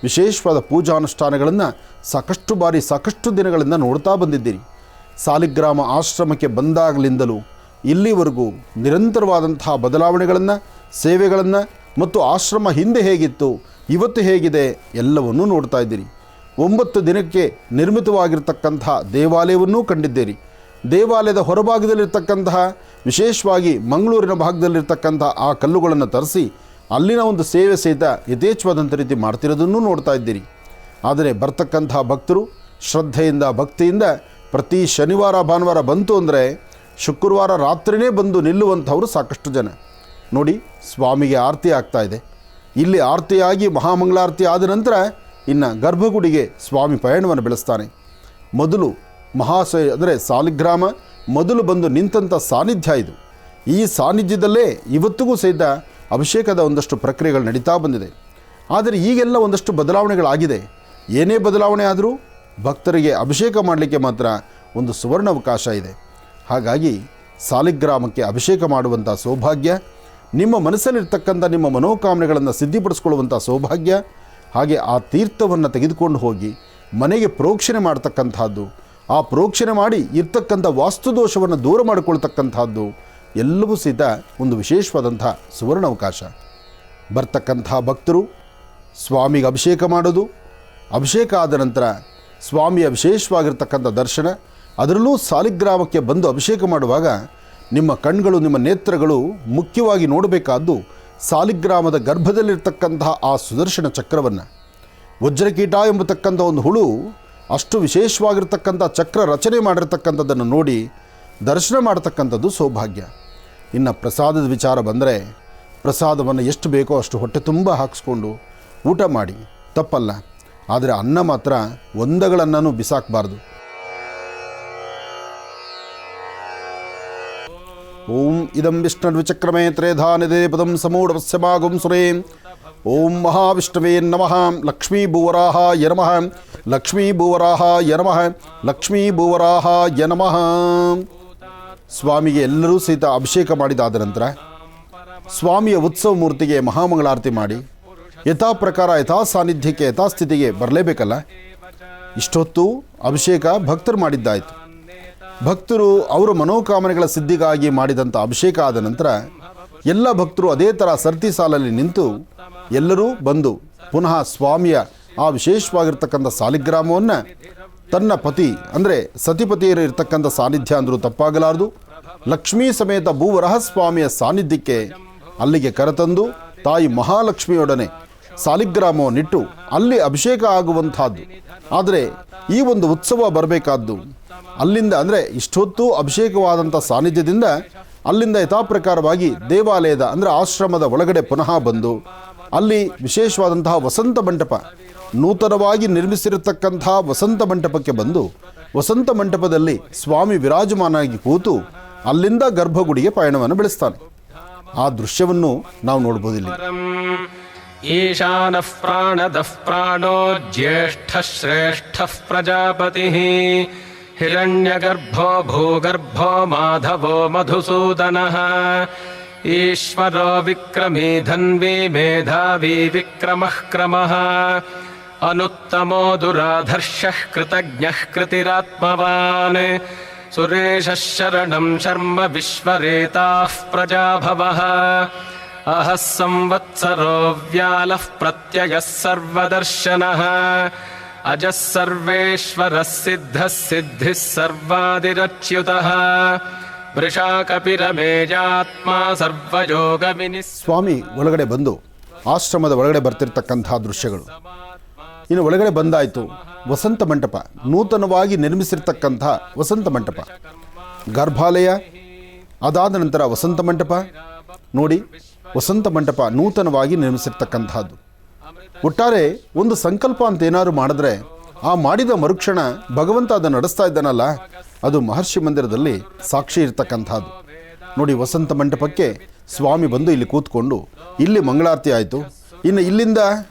ವಿಶೇಷವಾದ ಪೂಜಾನುಷ್ಠಾನಗಳನ್ನು ಸಾಕಷ್ಟು ಬಾರಿ, ಸಾಕಷ್ಟು ದಿನಗಳಿಂದ ನೋಡ್ತಾ ಬಂದಿದ್ದೀರಿ. ಸಾಲಿಗ್ರಾಮ ಆಶ್ರಮಕ್ಕೆ ಬಂದಾಗಲಿಂದಲೂ ಇಲ್ಲಿವರೆಗೂ ನಿರಂತರವಾದಂತಹ ಬದಲಾವಣೆಗಳನ್ನು, ಸೇವೆಗಳನ್ನು ಮತ್ತು ಆಶ್ರಮ ಹಿಂದೆ ಹೇಗಿತ್ತು, ಇವತ್ತು ಹೇಗಿದೆ ಎಲ್ಲವನ್ನೂ ನೋಡ್ತಾ ಇದ್ದೀರಿ. 9 ದಿನಕ್ಕೆ ನಿರ್ಮಿತವಾಗಿರ್ತಕ್ಕಂಥ ದೇವಾಲಯವನ್ನೂ ಕಂಡಿದ್ದೀರಿ. ದೇವಾಲಯದ ಹೊರಭಾಗದಲ್ಲಿರ್ತಕ್ಕಂತಹ, ವಿಶೇಷವಾಗಿ ಮಂಗಳೂರಿನ ಭಾಗದಲ್ಲಿರ್ತಕ್ಕಂಥ ಆ ಕಲ್ಲುಗಳನ್ನು ತರಿಸಿ ಅಲ್ಲಿನ ಒಂದು ಸೇವೆ ಸಹಿತ ಯಥೇಚ್ಛವಾದಂಥ ರೀತಿ ಮಾಡ್ತಿರೋದನ್ನು ನೋಡ್ತಾ ಇದ್ದೀರಿ. ಆದರೆ ಬರ್ತಕ್ಕಂಥ ಭಕ್ತರು ಶ್ರದ್ಧೆಯಿಂದ, ಭಕ್ತಿಯಿಂದ ಪ್ರತಿ ಶನಿವಾರ ಭಾನುವಾರ ಬಂತು ಅಂದರೆ ಶುಕ್ರವಾರ ರಾತ್ರಿಯೇ ಬಂದು ನಿಲ್ಲುವಂಥವರು ಸಾಕಷ್ಟು ಜನ. ನೋಡಿ, ಸ್ವಾಮಿಗೆ ಆರತಿ ಆಗ್ತಾ ಇದೆ. ಇಲ್ಲಿ ಆರತಿಯಾಗಿ ಮಹಾಮಂಗಳಾರತಿ ಆದ ನಂತರ ಇನ್ನು ಗರ್ಭಗುಡಿಗೆ ಸ್ವಾಮಿ ಪಯಣವನ್ನು ಬೆಳೆಸ್ತಾನೆ. ಮೊದಲು ಅಂದರೆ ಸಾಲಿಗ್ರಾಮ ಮೊದಲು ಬಂದು ನಿಂತಹ ಸಾನ್ನಿಧ್ಯ ಇದು. ಈ ಸಾನ್ನಿಧ್ಯದಲ್ಲೇ ಇವತ್ತಿಗೂ ಸಹಿತ ಅಭಿಷೇಕದ ಒಂದಷ್ಟು ಪ್ರಕ್ರಿಯೆಗಳು ನಡೀತಾ ಬಂದಿದೆ. ಆದರೆ ಈಗೆಲ್ಲ ಒಂದಷ್ಟು ಬದಲಾವಣೆಗಳಾಗಿದೆ. ಏನೇ ಬದಲಾವಣೆ ಆದರೂ ಭಕ್ತರಿಗೆ ಅಭಿಷೇಕ ಮಾಡಲಿಕ್ಕೆ ಮಾತ್ರ ಒಂದು ಸುವರ್ಣಾವಕಾಶ ಇದೆ. ಹಾಗಾಗಿ ಸಾಲಿಗ್ರಾಮಕ್ಕೆ ಅಭಿಷೇಕ ಮಾಡುವಂಥ ಸೌಭಾಗ್ಯ, ನಿಮ್ಮ ಮನಸ್ಸಲ್ಲಿರ್ತಕ್ಕಂಥ ನಿಮ್ಮ ಮನೋಕಾಮನೆಗಳನ್ನು ಸಿದ್ಧಿಪಡಿಸ್ಕೊಳ್ಳುವಂಥ ಸೌಭಾಗ್ಯ, ಹಾಗೆ ಆ ತೀರ್ಥವನ್ನು ತೆಗೆದುಕೊಂಡು ಹೋಗಿ ಮನೆಗೆ ಪ್ರೋಕ್ಷಣೆ ಮಾಡ್ತಕ್ಕಂಥದ್ದು, ಆ ಪ್ರೋಕ್ಷಣೆ ಮಾಡಿ ಇರ್ತಕ್ಕಂಥ ವಾಸ್ತುದೋಷವನ್ನು ದೂರ ಮಾಡಿಕೊಳ್ತಕ್ಕಂಥದ್ದು ಎಲ್ಲವೂ ಸಹಿತ ಒಂದು ವಿಶೇಷವಾದಂಥ ಸುವರ್ಣಾವಕಾಶ. ಬರ್ತಕ್ಕಂಥ ಭಕ್ತರು ಸ್ವಾಮಿಗೆ ಅಭಿಷೇಕ ಮಾಡೋದು, ಅಭಿಷೇಕ ಆದ ನಂತರ ಸ್ವಾಮಿಯ ವಿಶೇಷವಾಗಿರ್ತಕ್ಕಂಥ ದರ್ಶನ, ಅದರಲ್ಲೂ ಸಾಲಿಗ್ರಾಮಕ್ಕೆ ಬಂದು ಅಭಿಷೇಕ ಮಾಡುವಾಗ ನಿಮ್ಮ ಕಣ್ಗಳು, ನಿಮ್ಮ ನೇತ್ರಗಳು ಮುಖ್ಯವಾಗಿ ನೋಡಬೇಕಾದ್ದು ಸಾಲಿಗ್ರಾಮದ ಗರ್ಭದಲ್ಲಿರ್ತಕ್ಕಂತಹ ಆ ಸುದರ್ಶನ ಚಕ್ರವನ್ನು. ವಜ್ರಕೀಟ ಎಂಬತಕ್ಕಂಥ ಒಂದು ಹುಳು ಅಷ್ಟು ವಿಶೇಷವಾಗಿರ್ತಕ್ಕಂಥ ಚಕ್ರ ರಚನೆ ಮಾಡಿರ್ತಕ್ಕಂಥದ್ದನ್ನು ನೋಡಿ ದರ್ಶನ ಮಾಡ್ತಕ್ಕಂಥದ್ದು ಸೌಭಾಗ್ಯ. ಇನ್ನು ಪ್ರಸಾದದ ವಿಚಾರ ಬಂದರೆ ಪ್ರಸಾದವನ್ನು ಎಷ್ಟು ಬೇಕೋ ಅಷ್ಟು ಹೊಟ್ಟೆ ತುಂಬ ಹಾಕಿಸ್ಕೊಂಡು ಊಟ ಮಾಡಿ, ತಪ್ಪಲ್ಲ. ಆದರೆ ಅನ್ನ ಮಾತ್ರ ಒಂದಗಳನ್ನೂ ಬಿಸಾಕಬಾರ್ದು. ಓಂ ಇದಂ ವಿಷ್ಣುರ್ವಿಚಕ್ರಮೇ ತ್ರೇಧಾ ನಿಧೇ ಪದಂ ಸಮೂಢವಸ್ಯಮಾಗುಂ ಸುರೇಂ. ಓಂ ಮಹಾವಿಷ್ಣವೇ ನಮಃ. ಲಕ್ಷ್ಮೀ ಭೂವರಾಹಾಯ ನಮಃ. ಲಕ್ಷ್ಮೀ ಭೂವರಾಹಾಯ ನಮಃ. ಲಕ್ಷ್ಮೀ ಭೂವರಾಹಾಯ ನಮಃ. ಸ್ವಾಮಿಗೆ ಎಲ್ಲರೂ ಸಹಿತ ಅಭಿಷೇಕ ಮಾಡಿದಾದ ನಂತರ ಸ್ವಾಮಿಯ ಉತ್ಸವ ಮೂರ್ತಿಗೆ ಮಹಾಮಂಗಳಾರತಿ ಮಾಡಿ ಯಥಾ ಪ್ರಕಾರ ಯಥಾ ಸಾನ್ನಿಧ್ಯಕ್ಕೆ ಯಥಾಸ್ಥಿತಿಗೆ ಬರಲೇಬೇಕಲ್ಲ. ಇಷ್ಟೊತ್ತು ಅಭಿಷೇಕ ಭಕ್ತರು ಮಾಡಿದ್ದಾಯಿತು. ಭಕ್ತರು ಅವರ ಮನೋಕಾಮನೆಗಳ ಸಿದ್ಧಿಗಾಗಿ ಮಾಡಿದಂಥ ಅಭಿಷೇಕ ಆದ ನಂತರ ಎಲ್ಲ ಭಕ್ತರು ಅದೇ ಥರ ಸರತಿ ಸಾಲಲ್ಲಿ ನಿಂತು ಎಲ್ಲರೂ ಬಂದು ಪುನಃ ಸ್ವಾಮಿಯ ಆ ವಿಶೇಷವಾಗಿರ್ತಕ್ಕಂಥ ಸಾಲಿಗ್ರಾಮವನ್ನು ತನ್ನ ಪತಿ ಅಂದರೆ ಸತಿಪತಿಯರು ಇರ್ತಕ್ಕಂಥ ಸಾನ್ನಿಧ್ಯ ಅಂದರೂ ತಪ್ಪಾಗಲಾರದು, ಲಕ್ಷ್ಮೀ ಸಮೇತ ಭೂವರಹ ಸ್ವಾಮಿಯ ಸಾನ್ನಿಧ್ಯಕ್ಕೆ ಅಲ್ಲಿಗೆ ಕರೆತಂದು ತಾಯಿ ಮಹಾಲಕ್ಷ್ಮಿಯೊಡನೆ ಸಾಲಿಗ್ರಾಮವನ್ನಿಟ್ಟು ಅಲ್ಲಿ ಅಭಿಷೇಕ ಆಗುವಂಥದ್ದು. ಆದರೆ ಈ ಒಂದು ಉತ್ಸವ ಬರಬೇಕಾದ್ದು ಅಲ್ಲಿಂದ, ಅಂದರೆ ಇಷ್ಟೊತ್ತು ಅಭಿಷೇಕವಾದಂಥ ಸಾನ್ನಿಧ್ಯದಿಂದ ಅಲ್ಲಿಂದ ಯಥಾಪ್ರಕಾರವಾಗಿ ದೇವಾಲಯದ ಅಂದರೆ ಆಶ್ರಮದ ಒಳಗಡೆ ಪುನಃ ಬಂದು ಅಲ್ಲಿ ವಿಶೇಷವಾದಂತಹ ವಸಂತ ಮಂಟಪ, ನೂತನವಾಗಿ ನಿರ್ಮಿಸಿರತಕ್ಕಂಥ ವಸಂತ ಮಂಟಪಕ್ಕೆ ಬಂದು ವಸಂತ ಮಂಟಪದಲ್ಲಿ ಸ್ವಾಮಿ ವಿರಾಜಮಾನಾಗಿ ಕೂತು ಅಲ್ಲಿಂದ ಗರ್ಭಗುಡಿಗೆ ಪಯಣವನ್ನು ಬೆಳೆಸ್ತಾನೆ. ಆ ದೃಶ್ಯವನ್ನು ನಾವು ನೋಡ್ಬೋದು ಇಲ್ಲಿ. ಈಶಾನಃ ಪ್ರಾಣದಃ ಪ್ರಾಣೋ ಜ್ಯೇಷ್ಠಃ ಶ್ರೇಷ್ಠಃ ಪ್ರಜಾಪತಿಃ ಹಿರಣ್ಯಗರ್ಭೋ ಭೂಗರ್ಭೋ ಮಾಧವೋ ಮಧುಸೂದನಃ ಈಶ್ವರೋ ವಿಕ್ರಮೀ ಧನ್ವೀ ಮೇಧಾವಿ ವಿಕ್ರಮಃ ಕ್ರಮಃ ಅನುತ್ತಮೋ ದುರಾಧರ್ಷಃ ಕೃತಜ್ಞಃ ಕೃತಿರಾತ್ಮವಾನ್ ಸುರೇಶಃ ಶರಣಂ ಶರ್ಮ ವಿಶ್ವರೇತಾಃ ಪ್ರಜಾಭವಃ ಅಹಃ ಸಂವತ್ಸರೋ ವ್ಯಾಲಃ ಪ್ರತ್ಯಯಃ ಸರ್ವದರ್ಶನಃ ಅಜಃ ಸರ್ವೇಶ್ವರಃ ಸಿದ್ಧಃ ಸಿದ್ಧಿಃ ಸರ್ವಾದಿರಚ್ಯುತಃ ವೃಷಾ ಕಪಿರಮೇಜಾತ್ಮ ಸರ್ವಯೋಗ ವಿನಿಸ್. ಸ್ವಾಮಿ ಒಳಗಡೆ ಬಂದು ಆಶ್ರಮದ ಒಳಗಡೆ ಬರ್ತಿರ್ತಕ್ಕಂಥ ದೃಶ್ಯಗಳು. ಇನ್ನು ಒಳಗಡೆ ಬಂದಾಯಿತು. ವಸಂತ ಮಂಟಪ, ನೂತನವಾಗಿ ನಿರ್ಮಿಸಿರ್ತಕ್ಕಂಥ ವಸಂತ ಮಂಟಪ, ಗರ್ಭಾಲಯ, ಅದಾದ ನಂತರ ವಸಂತ ಮಂಟಪ. ನೋಡಿ, ವಸಂತ ಮಂಟಪ ನೂತನವಾಗಿ ನಿರ್ಮಿಸಿರ್ತಕ್ಕಂಥದ್ದು. ಒಟ್ಟಾರೆ ಒಂದು ಸಂಕಲ್ಪ ಅಂತ ಏನಾದ್ರು ಮಾಡಿದ್ರೆ ಆ ಮಾಡಿದ ಮರುಕ್ಷಣ ಭಗವಂತ ಅದನ್ನು ನಡೆಸ್ತಾ ಇದ್ದಾನಲ್ಲ, ಅದು ಮಹರ್ಷಿ ಮಂದಿರದಲ್ಲಿ ಸಾಕ್ಷಿ ಇರ್ತಕ್ಕಂಥದ್ದು. ನೋಡಿ, ವಸಂತ ಮಂಟಪಕ್ಕೆ ಸ್ವಾಮಿ ಬಂದು ಇಲ್ಲಿ ಕೂತ್ಕೊಂಡು ಇಲ್ಲಿ ಮಂಗಳಾರತಿ ಆಯಿತು. ಇನ್ನು ಇಲ್ಲಿಂದ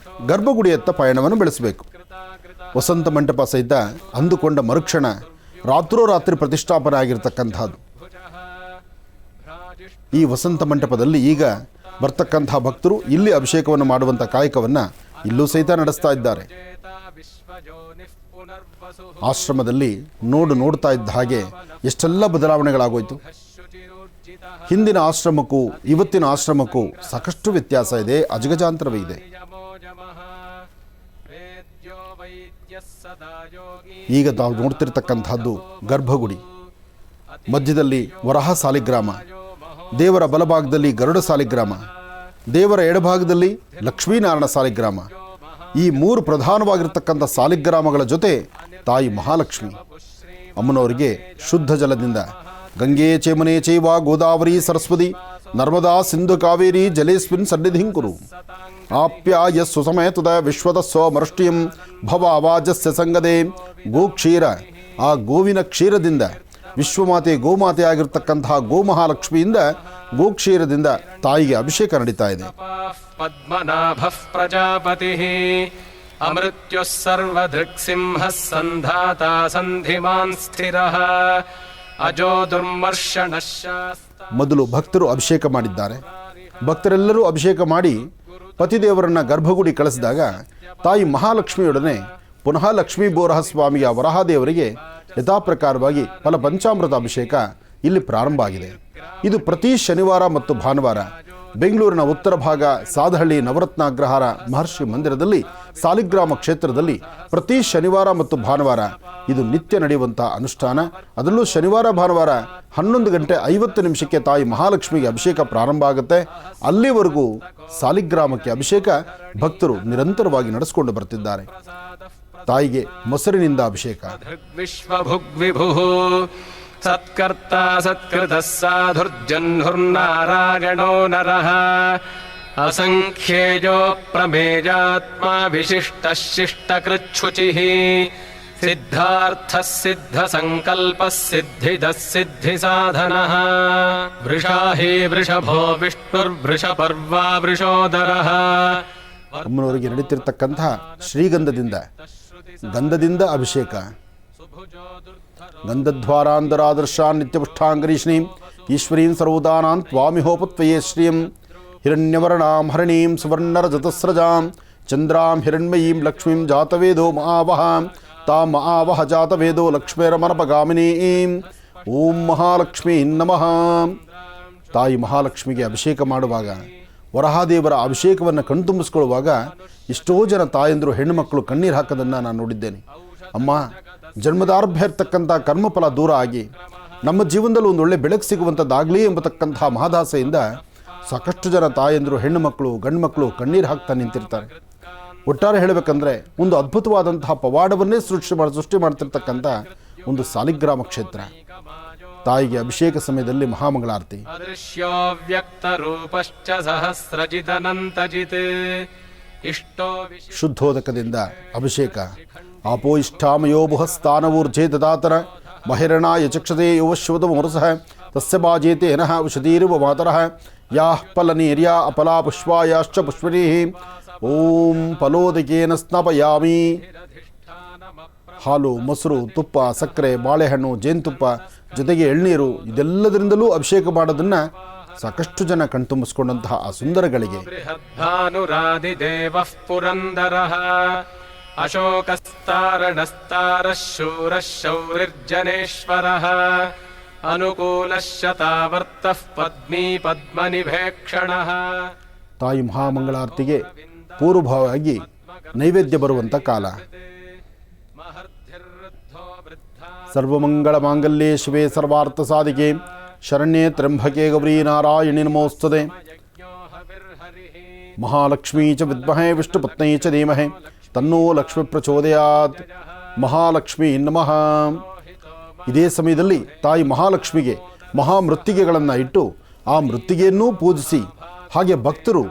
ಗರ್ಭಗುಡಿಯತ್ತ ಪಯಣವನ್ನು ಬೆಳೆಸಬೇಕು. ವಸಂತ ಮಂಟಪ ಸಹಿತ ಅಂದುಕೊಂಡ ಮರುಕ್ಷಣ ರಾತ್ರೋರಾತ್ರಿ ಪ್ರತಿಷ್ಠಾಪನೆ ಆಗಿರ್ತಕ್ಕಂಥದ್ದು. ಈ ವಸಂತ ಮಂಟಪದಲ್ಲಿ ಈಗ ಬರ್ತಕ್ಕಂಥ ಭಕ್ತರು ಇಲ್ಲಿ ಅಭಿಷೇಕವನ್ನು ಮಾಡುವಂಥ ಕಾಯಕವನ್ನು ಇಲ್ಲೂ ಸಹಿತ ನಡೆಸ್ತಾ ಇದ್ದಾರೆ. ಆಶ್ರಮದಲ್ಲಿ ನೋಡ್ತಾ ಇದ್ದ ಹಾಗೆ ಎಷ್ಟೆಲ್ಲ ಬದಲಾವಣೆಗಳಾಗೋಯ್ತು. ಹಿಂದಿನ ಆಶ್ರಮಕ್ಕೂ ಇವತ್ತಿನ ಆಶ್ರಮಕ್ಕೂ ಸಾಕಷ್ಟು ವ್ಯತ್ಯಾಸ ಇದೆ, ಅಜಗಜಾಂತರವೇ ಇದೆ. ಈಗ ನಾವು ನೋಡ್ತಿರ್ತಕ್ಕಂಥದ್ದು ಗರ್ಭಗುಡಿ. ಮಧ್ಯದಲ್ಲಿ ವರಹ ಸಾಲಿಗ್ರಾಮ, ದೇವರ ಬಲಭಾಗದಲ್ಲಿ ಗರುಡ ಸಾಲಿಗ್ರಾಮ, ದೇವರ ಎಡಭಾಗದಲ್ಲಿ ಲಕ್ಷ್ಮೀನಾರಾಯಣ ಸಾಲಿಗ್ರಾಮ. ಈ ಮೂರು ಪ್ರಧಾನವಾಗಿರ್ತಕ್ಕಂಥ ಸಾಲಿಗ್ರಾಮಗಳ ಜೊತೆ ತಾಯಿ ಮಹಾಲಕ್ಷ್ಮಿ ಅಮ್ಮನವರಿಗೆ ಶುದ್ಧ ಜಲದಿಂದ ಗಂಗೆ ಚೇಮನೆ ಚೈವ ಗೋದಾವರಿ ಸರಸ್ವತಿ ನರ್ಮದಾ ಸಿಂಧು ಕಾವೇರಿ ಜಲೇಸ್ಮಿನ್ ಸನ್ನಿಧಿಂಕುರು ಆಪ್ಯಾಯ ಸುಸಮೇತದ ವಿಶ್ವದ ಸ್ವಮೃಷ್ಟಿಯಂ ಭವ ಅವಾಜಸ್ಯ ಸಂಗದೆ ಗೋಕ್ಷೀರ. ಆ ಗೋವಿನ ಕ್ಷೀರದಿಂದ ವಿಶ್ವಮಾತೆ ಗೋಮಾತೆ ಆಗಿರ್ತಕ್ಕಂತಹ ಗೋಮಹಾಲಕ್ಷ್ಮಿಯಿಂದ ಗೋಕ್ಷೀರದಿಂದ ತಾಯಿಗೆ ಅಭಿಷೇಕ ನಡೀತಾ ಇದೆ. ಪದ್ಮನಾಭ ಪ್ರಜಾಪತಿ ಅಮೃತ್ಯು ಸರ್ವದೃಕ್ಸಿಂಹ ಸಂಧಾತ ಸಂಧಿಮಾನ್ ಸ್ಥಿರ ಅಜೋ ದುರ್ಮರ್ಷಣ. ಮೊದಲು ಭಕ್ತರು ಅಭಿಷೇಕ ಮಾಡಿದ್ದಾರೆ. ಭಕ್ತರೆಲ್ಲರೂ ಅಭಿಷೇಕ ಮಾಡಿ ಪತಿದೇವರನ್ನ ಗರ್ಭಗುಡಿ ಕಳಿಸಿದಾಗ ತಾಯಿ ಮಹಾಲಕ್ಷ್ಮಿಯೊಡನೆ ಪುನಃ ಲಕ್ಷ್ಮೀ ಬೋರಹ ಸ್ವಾಮಿಯ ವರಹಾದೇವರಿಗೆ ಯಥಾಪ್ರಕಾರವಾಗಿ ಫಲ ಪಂಚಾಮೃತ ಅಭಿಷೇಕ ಇಲ್ಲಿ ಪ್ರಾರಂಭ ಆಗಿದೆ. ಇದು ಪ್ರತಿ ಶನಿವಾರ ಮತ್ತು ಭಾನುವಾರ ಬೆಂಗಳೂರಿನ ಉತ್ತರ ಭಾಗ ಸಾದಹಳ್ಳಿ ನವರತ್ನ ಅಗ್ರಹಾರ ಮಹರ್ಷಿ ಮಂದಿರದಲ್ಲಿ ಸಾಲಿಗ್ರಾಮ ಕ್ಷೇತ್ರದಲ್ಲಿ ಪ್ರತಿ ಶನಿವಾರ ಮತ್ತು ಭಾನುವಾರ ಇದು ನಿತ್ಯ ನಡೆಯುವಂಥ ಅನುಷ್ಠಾನ. ಅದರಲ್ಲೂ ಶನಿವಾರ ಭಾನುವಾರ 11:50 ತಾಯಿ ಮಹಾಲಕ್ಷ್ಮಿಗೆ ಅಭಿಷೇಕ ಪ್ರಾರಂಭ ಆಗುತ್ತೆ. ಅಲ್ಲಿವರೆಗೂ ಸಾಲಿಗ್ರಾಮಕ್ಕೆ ಅಭಿಷೇಕ ಭಕ್ತರು ನಿರಂತರವಾಗಿ ನಡೆಸಿಕೊಂಡು ಬರ್ತಿದ್ದಾರೆ. ತಾಯಿಗೆ ಮೊಸರಿನಿಂದ ಅಭಿಷೇಕ. ಸತ್ಕರ್ತ ಸತ್ಕೃತ ಸಾಧುರ್ಜನ್ಹುರ್ನಾರಾಯಣೋ ನರಃ ಅಸಂಖ್ಯೇಯೋ ಪ್ರಮೇಯಾತ್ಮ ವಿಶಿಷ್ಟ ಶಿಷ್ಟಕೃಚ್ಛುಚಿಃ ಸಿದ್ಧಾರ್ಥ ಸಿದ್ಧ ಸಂಕಲ್ಪ ಸಿದ್ಧಿದ ಸಿದ್ಧಿ ಸಾಧನಃ ವೃಷಾ ಹಿ ವೃಷಭೋ ವಿಷ್ಣುರ್ವೃಷಪರ್ವ ವೃಷೋದರಃ. ಅಮ್ಮನವರಿಗೆ ನಡೀತಿರ್ತಕ್ಕಂತಹ ಶ್ರೀಗಂಧದಿಂದ ಗಂಧದಿಂದ ಅಭಿಷೇಕ. ಗಂಧದ್ವಾರಾಂಧರಾದರ್ಶಾನ್ ನಿತ್ಯಪುಷ್ಟಾಂಗರೀಷ್ಣೀಂ ಈಶ್ವರೀಂ ಸರ್ವದಾನಾಂ ತ್ವಾಮಿಹೋಪತ್ವಯೇ ಶ್ರಿಯಂ ಹಿರಣ್ಯವರ್ಣಾಂ ಹರಿಣೀಂ ಸುವರ್ಣರಜತಸ್ರಜಾಂ ಚಂದ್ರಾಂ ಹಿರಣ್ಮಯೀಂ ಲಕ್ಷ್ಮೀಂ ಜಾತವೇದೋ ಮಹಾವಹಾಂ ತಾಂ ಮಹಾವಹ ಜಾತವೇದೋ ಲಕ್ಷ್ಮೀರಮನಪಗಾಮಿನೀಂ ಓಂ ಮಹಾಲಕ್ಷ್ಮೀ ನಮಃ. ತಾಯಿ ಮಹಾಲಕ್ಷ್ಮಿಗೆ ಅಭಿಷೇಕ ಮಾಡುವಾಗ, ವರಹಾದೇವರ ಅಭಿಷೇಕವನ್ನು ಕಣ್ತುಂಬಿಸ್ಕೊಳ್ಳುವಾಗ ಎಷ್ಟೋ ಜನ ತಾಯಂದರು ಹೆಣ್ಣುಮಕ್ಕಳು ಕಣ್ಣೀರು ಹಾಕೋದನ್ನು ನಾನು ನೋಡಿದ್ದೇನೆ. ಅಮ್ಮ, ಜನ್ಮದಾರ್ಭ್ಯ ಇರ್ತಕ್ಕಂಥ ಕರ್ಮಫಲ ದೂರ ಆಗಿ ನಮ್ಮ ಜೀವನದಲ್ಲಿ ಒಂದು ಒಳ್ಳೆ ಬೆಳಕು ಸಿಗುವಂಥದ್ದಾಗಲಿ ಎಂಬತಕ್ಕಂಥ ಮಹದಾಸೆಯಿಂದ ಸಾಕಷ್ಟು ಜನ ತಾಯಂದರು ಹೆಣ್ಣುಮಕ್ಕಳು ಗಂಡು ಮಕ್ಕಳು ಕಣ್ಣೀರು ಹಾಕ್ತಾ ನಿಂತಿರ್ತಾರೆ. ಒಟ್ಟಾರೆ ಹೇಳಬೇಕಂದ್ರೆ ಒಂದು ಅದ್ಭುತವಾದಂತಹ ಪವಾಡವನ್ನೇ ಸೃಷ್ಟಿ ಮಾಡ್ತಿರ್ತಕ್ಕಂಥ ಒಂದು ಸಾಲಿಗ್ರಾಮ ಕ್ಷೇತ್ರ. ತಾಯಿಗೆ ಅಭಿಷೇಕ ಸಮಯದಲ್ಲಿ ಮಹಾಮಂಗಳಾರತಿ. ಶುದ್ಧೋದಕದಿಂದ ಅಭಿಷೇಕ. ಆಪೋ ಇಷ್ಟಾಮಯೋ ಬುಹಸ್ಥಾನವೂರ್ಜೆ ದದಾತರ ಮಹಿರಣಾಯ ಚಕ್ಷತೆ ಯುವಶ್ವತ ಮುರಸಃ ತಸ್ಯ ಬಾಜೇತೆ ಏನಃ ಔಷಧೀರುವ ಮಾತರಃ ಯಾಃ ಫಲನೀರ್ಯಾ ಅಫಲಾ ಪುಷ್ಪಾಯಾಶ್ಚ ಪುಷ್ಪಿಣೀಃ ಓಂ ಫಲೋದಕೇನ ಸ್ನಾಪಯಾಮಿ. ಹಾಲು, ಮೊಸರು, ತುಪ್ಪ, ಸಕ್ಕರೆ, ಬಾಳೆಹಣ್ಣು, ಜೇನುತುಪ್ಪ ಜೊತೆಗೆ ಎಳ್ನೀರು ಇದೆಲ್ಲದರಿಂದಲೂ ಅಭಿಷೇಕ ಮಾಡೋದನ್ನು ಸಾಕಷ್ಟು ಜನ ಕಣ್ತುಂಬಿಸ್ಕೊಂಡಂತಹ ಆ ಸುಂದರಗಳಿಗೆ ಅಶೋಕಸ್ತಾರಣಸ್ತಾರಶೂರಶೌರಿರ್ಜನೇಶ್ವರಃ ಅನುಕೂಲಶತಾವರ್ತಃ ಪದ್ಮೀ ಪದ್ಮನಿಭೇಕ್ಷಣಃ. ತಾಯಿ ಮಹಾಮಂಗಳಾರತಿಗೆ ಪೂರ್ವಭಾವವಾಗಿ ನೈವೇದ್ಯ ಬರುವಂಥ ಕಾಲ. ಸರ್ವಮಂಗಳ ಮಾಂಗಲ್ಯೆ ಶಿವೆ ಸರ್ವಾರ್ಥ ಸಾಧಿಕೆ ಶರಣ್ಯೇ ತ್ರ್ಯಂಬಕೆ ಗೌರಿ ನಾರಾಯಣಿ ನಮೋಸ್ತುತೆ. ಮಹಾಲಕ್ಷ್ಮೀ ಚ ವಿದ್ಮಹೇ ವಿಷ್ಣುಪತ್ನೈ ಚ ಧೀಮಹಿ ತನ್ನೋ ಲಕ್ಷ್ಮೀ ಪ್ರಚೋದಯಾತ್. ಮಹಾಲಕ್ಷ್ಮೀ ನಮಃ. ಇದೇ ಸಮಯದಲ್ಲಿ ತಾಯಿ ಮಹಾಲಕ್ಷ್ಮಿಗೆ ಮಹಾಮೃತ್ತಿಗೆಗಳನ್ನು ಇಟ್ಟು ಆ ಮೃತ್ತಿಗೆಯನ್ನೂ ಪೂಜಿಸಿ, ಹಾಗೆ ಭಕ್ತರು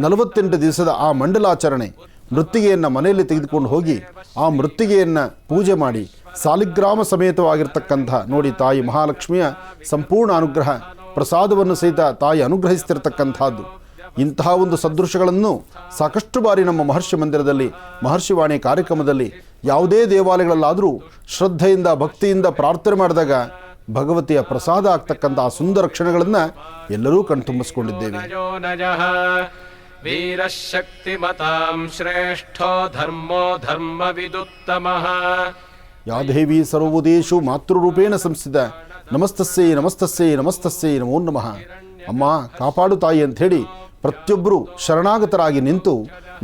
48 ದಿವಸದ ಆ ಮಂಡಲಾಚರಣೆ ಮೃತ್ತಿಗೆಯನ್ನು ಮನೆಯಲ್ಲಿ ತೆಗೆದುಕೊಂಡು ಹೋಗಿ ಆ ಮೃತ್ತಿಗೆಯನ್ನು ಪೂಜೆ ಮಾಡಿ ಸಾಲಿಗ್ರಾಮ ಸಮೇತವಾಗಿರ್ತಕ್ಕಂಥ ನೋಡಿ ತಾಯಿ ಮಹಾಲಕ್ಷ್ಮಿಯ ಸಂಪೂರ್ಣ ಅನುಗ್ರಹ ಪ್ರಸಾದವನ್ನು ಸಹಿತ ತಾಯಿ ಅನುಗ್ರಹಿಸ್ತಿರ್ತಕ್ಕಂಥದ್ದು. ಇಂತಹ ಒಂದು ಸದೃಶಗಳನ್ನು ಸಾಕಷ್ಟು ಬಾರಿ ನಮ್ಮ ಮಹರ್ಷಿ ಮಂದಿರದಲ್ಲಿ ಮಹರ್ಷಿವಾಣಿ ಕಾರ್ಯಕ್ರಮದಲ್ಲಿ ಯಾವುದೇ ದೇವಾಲಯಗಳಲ್ಲಾದರೂ ಶ್ರದ್ಧೆಯಿಂದ ಭಕ್ತಿಯಿಂದ ಪ್ರಾರ್ಥನೆ ಮಾಡಿದಾಗ ಭಗವತಿಯ ಪ್ರಸಾದ ಆಗ್ತಕ್ಕಂಥ ಸುಂದರ ಕ್ಷಣಗಳನ್ನು ಎಲ್ಲರೂ ಕಣ್ತುಂಬಿಸ್ಕೊಂಡಿದ್ದೇವೆ. ವೀರಶಕ್ತಿಮತಾಂ ಶ್ರೇಷ್ಠೋ ಧರ್ಮೋ ಧರ್ಮವಿದುತ್ತಮಃ. ಯಾ ದೇವಿ ಸರ್ವೋದೇಶು ಮಾತೃರೂಪೇಣ ಸಂಸ್ಥಿತ ನಮಸ್ತಸ್ಸೇ ನಮಸ್ತಸ್ಸೇ ನಮಸ್ತಸ್ಸೇ ನಮೋ ನಮಃ. ಅಮ್ಮ ಕಾಪಾಡು ತಾಯಿ ಅಂಥೇಳಿ ಪ್ರತಿಯೊಬ್ಬರು ಶರಣಾಗತರಾಗಿ ನಿಂತು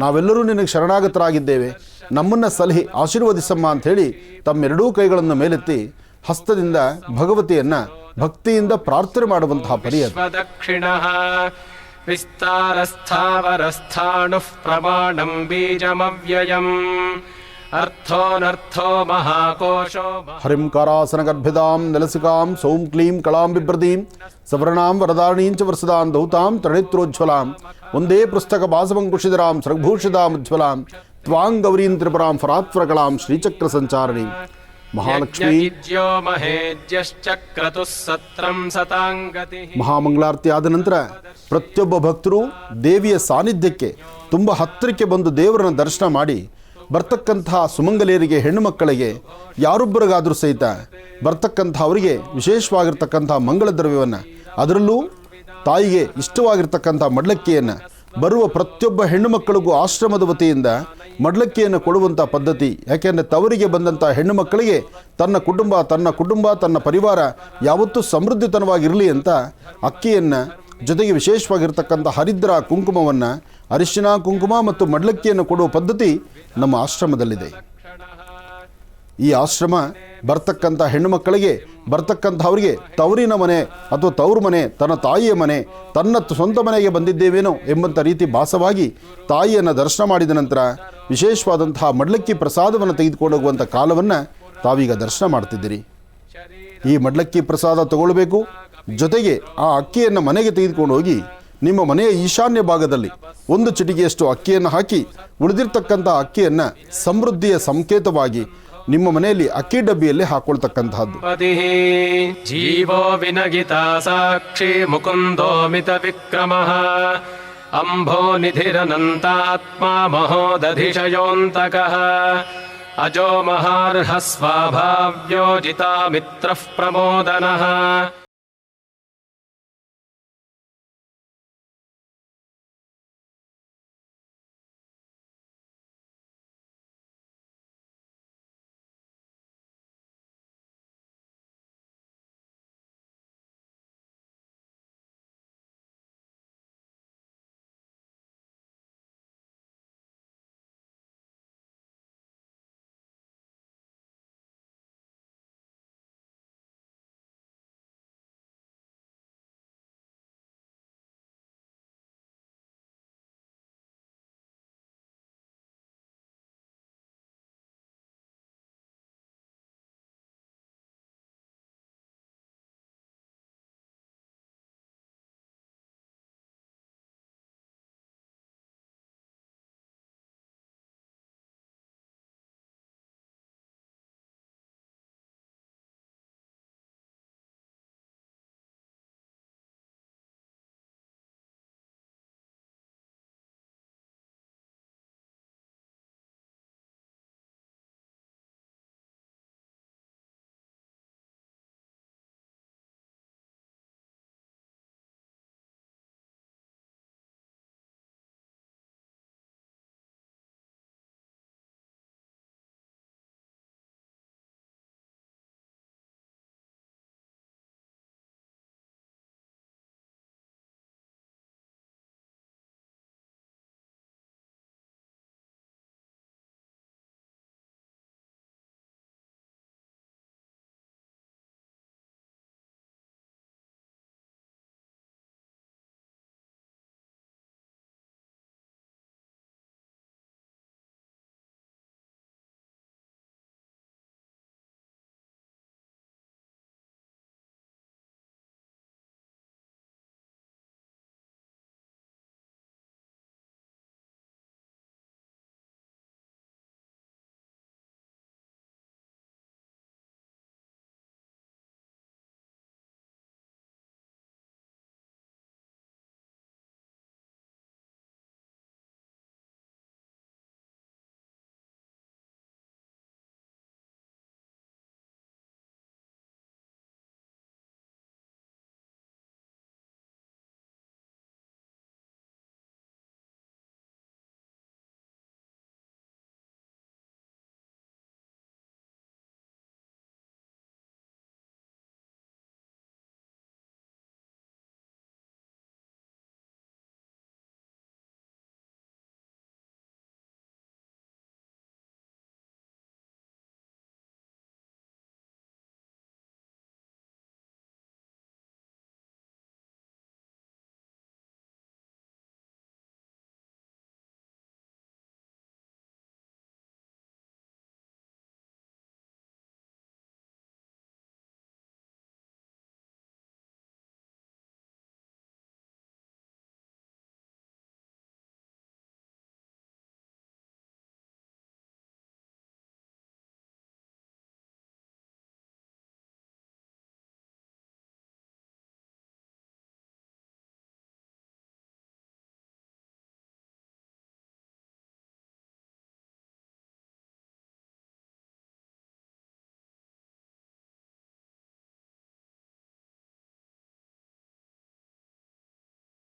ನಾವೆಲ್ಲರೂ ನಿನಗೆ ಶರಣಾಗತರಾಗಿದ್ದೇವೆ, ನಮ್ಮನ್ನು ಸಲಹೆ ಆಶೀರ್ವದಿಸಮ್ಮ ಅಂಥೇಳಿ ತಮ್ಮೆರಡೂ ಕೈಗಳನ್ನು ಮೇಲೆತ್ತಿ ಹಸ್ತದಿಂದ ಭಗವತಿಯನ್ನು ಭಕ್ತಿಯಿಂದ ಪ್ರಾರ್ಥನೆ ಮಾಡುವಂತಹ ಪರಿಯತ್. ವಿಸ್ತಾರಸ್ಥಾವರಸ್ಥಾಣುಃ ಪ್ರಮಾಣಂ ಬೀಜಮವ್ಯಯಂ ಅರ್ಥೋನರ್ಥೋ ಮಹಾಕೋಶೋ. ಹರಿಂಕಾರಾಸನ ಗರ್ಭಿದಾಂ ನಲಸಿಕಾಂ ಸೌಂ ಕ್ಲೀಂ ಕಳಾಂ ಬಿಭ್ರತೀಂ ಸವರ್ಣಾಂ ವರದಾರಣೀಂಚ ವರ್ಷದಾಂ ದೌತಾಂ ತರಣಿತ್ರೋಜ್ವಲಾಂ ಒಂದೇ ಪುಸ್ತಕ ಭಾಸವಂಕುಶಿಧರಾಂ ಸೃಗ್ಭೂಷಿತಾಮುಜ್ವಲಾಂ ತ್ವಾಂ ಗೌರೀಂ ತ್ರಿಪುರಾಂ ಫರಾತ್ವರಕಳಾಂ ಶ್ರೀಚಕ್ರ ಸಂಚಾರಣಿ. ಮಹಾಲಕ್ಷ್ಮಿ ಮಹಾಮಂಗಳಾರತಿ ಆದ ನಂತರ ಪ್ರತಿಯೊಬ್ಬ ಭಕ್ತರು ದೇವಿಯ ಸಾನ್ನಿಧ್ಯಕ್ಕೆ ತುಂಬ ಹತ್ತಿರಕ್ಕೆ ಬಂದು ದೇವರನ್ನ ದರ್ಶನ ಮಾಡಿ ಬರ್ತಕ್ಕಂತಹ ಸುಮಂಗಲಿಯರಿಗೆ, ಹೆಣ್ಣು ಮಕ್ಕಳಿಗೆ ಯಾರೊಬ್ಬರಿಗಾದರೂ ಸಹಿತ ಬರ್ತಕ್ಕಂಥ ಅವರಿಗೆ ವಿಶೇಷವಾಗಿರ್ತಕ್ಕಂಥ ಮಂಗಳ ದ್ರವ್ಯವನ್ನು, ಅದರಲ್ಲೂ ತಾಯಿಗೆ ಇಷ್ಟವಾಗಿರ್ತಕ್ಕಂಥ ಮಡ್ಲಕ್ಕಿಯನ್ನು ಬರುವ ಪ್ರತಿಯೊಬ್ಬ ಹೆಣ್ಣು ಮಕ್ಕಳಿಗೂ ಆಶ್ರಮದ ವತಿಯಿಂದ ಮಡ್ಲಕ್ಕಿಯನ್ನು ಕೊಡುವಂಥ ಪದ್ಧತಿ. ಯಾಕೆಂದರೆ ತವರಿಗೆ ಬಂದಂಥ ಹೆಣ್ಣು ಮಕ್ಕಳಿಗೆ ತನ್ನ ಕುಟುಂಬ ತನ್ನ ಪರಿವಾರ ಯಾವತ್ತೂ ಸಮೃದ್ಧಿತನವಾಗಿರಲಿ ಅಂತ ಅಕ್ಕಿಯನ್ನು ಜೊತೆಗೆ ವಿಶೇಷವಾಗಿರ್ತಕ್ಕಂಥ ಹರಿದ್ರ ಕುಂಕುಮವನ್ನು, ಅರಿಶಿನ ಕುಂಕುಮ ಮತ್ತು ಮಡ್ಲಕ್ಕಿಯನ್ನು ಕೊಡುವ ಪದ್ಧತಿ ನಮ್ಮ ಆಶ್ರಮದಲ್ಲಿದೆ. ಈ ಆಶ್ರಮ ಬರ್ತಕ್ಕಂಥ ಹೆಣ್ಣು ಮಕ್ಕಳಿಗೆ ಬರ್ತಕ್ಕಂಥವರಿಗೆ ತವರಿನ ಮನೆ ಅಥವಾ ತವರು ಮನೆ, ತನ್ನ ತಾಯಿಯ ಮನೆ, ತನ್ನ ಸ್ವಂತ ಮನೆಗೆ ಬಂದಿದ್ದೇವೇನೋ ಎಂಬಂಥ ರೀತಿ ಭಾಸವಾಗಿ ತಾಯಿಯನ್ನು ದರ್ಶನ ಮಾಡಿದ ನಂತರ ವಿಶೇಷವಾದಂತಹ ಮಡ್ಲಕ್ಕಿ ಪ್ರಸಾದವನ್ನು ತೆಗೆದುಕೊಂಡು ಹೋಗುವಂಥ ಕಾಲವನ್ನು ತಾವೀಗ ದರ್ಶನ ಮಾಡ್ತಿದ್ದೀರಿ. ಈ ಮಡ್ಲಕ್ಕಿ ಪ್ರಸಾದ ತಗೊಳ್ಬೇಕು. ಜೊತೆಗೆ ಆ ಅಕ್ಕಿಯನ್ನು ಮನೆಗೆ ತೆಗೆದುಕೊಂಡು ಹೋಗಿ ನಿಮ್ಮ ಮನೆಯ ಈಶಾನ್ಯ ಭಾಗದಲ್ಲಿ ಒಂದು ಚಿಟಿಕೆಯಷ್ಟು ಅಕ್ಕಿಯನ್ನು ಹಾಕಿ ಉಳಿದಿರ್ತಕ್ಕಂಥ ಅಕ್ಕಿಯನ್ನು ಸಮೃದ್ಧಿಯ ಸಂಕೇತವಾಗಿ ನಿಮ್ಮ ಮನೆಯಲ್ಲಿ ಅಕ್ಕಿ ಡಬ್ಬಿಯಲ್ಲಿ ಹಾಕೊಳ್ತಕ್ಕಂತಹದ್ದು. ಜೀವೋ ವಿನಗಿತ ಸಾಕ್ಷಿ ಮುಕುಂದೋ ಮಿತ ವಿಕ್ರಮಃ ಅಂಭೋ ನಿಧಿರನಂತಾತ್ಮ ಮಹೋದಧಿಶಯೋಂತಕಃ अजो महार्हः स्वाभाव्यो जिता मित्रः प्रमोदनः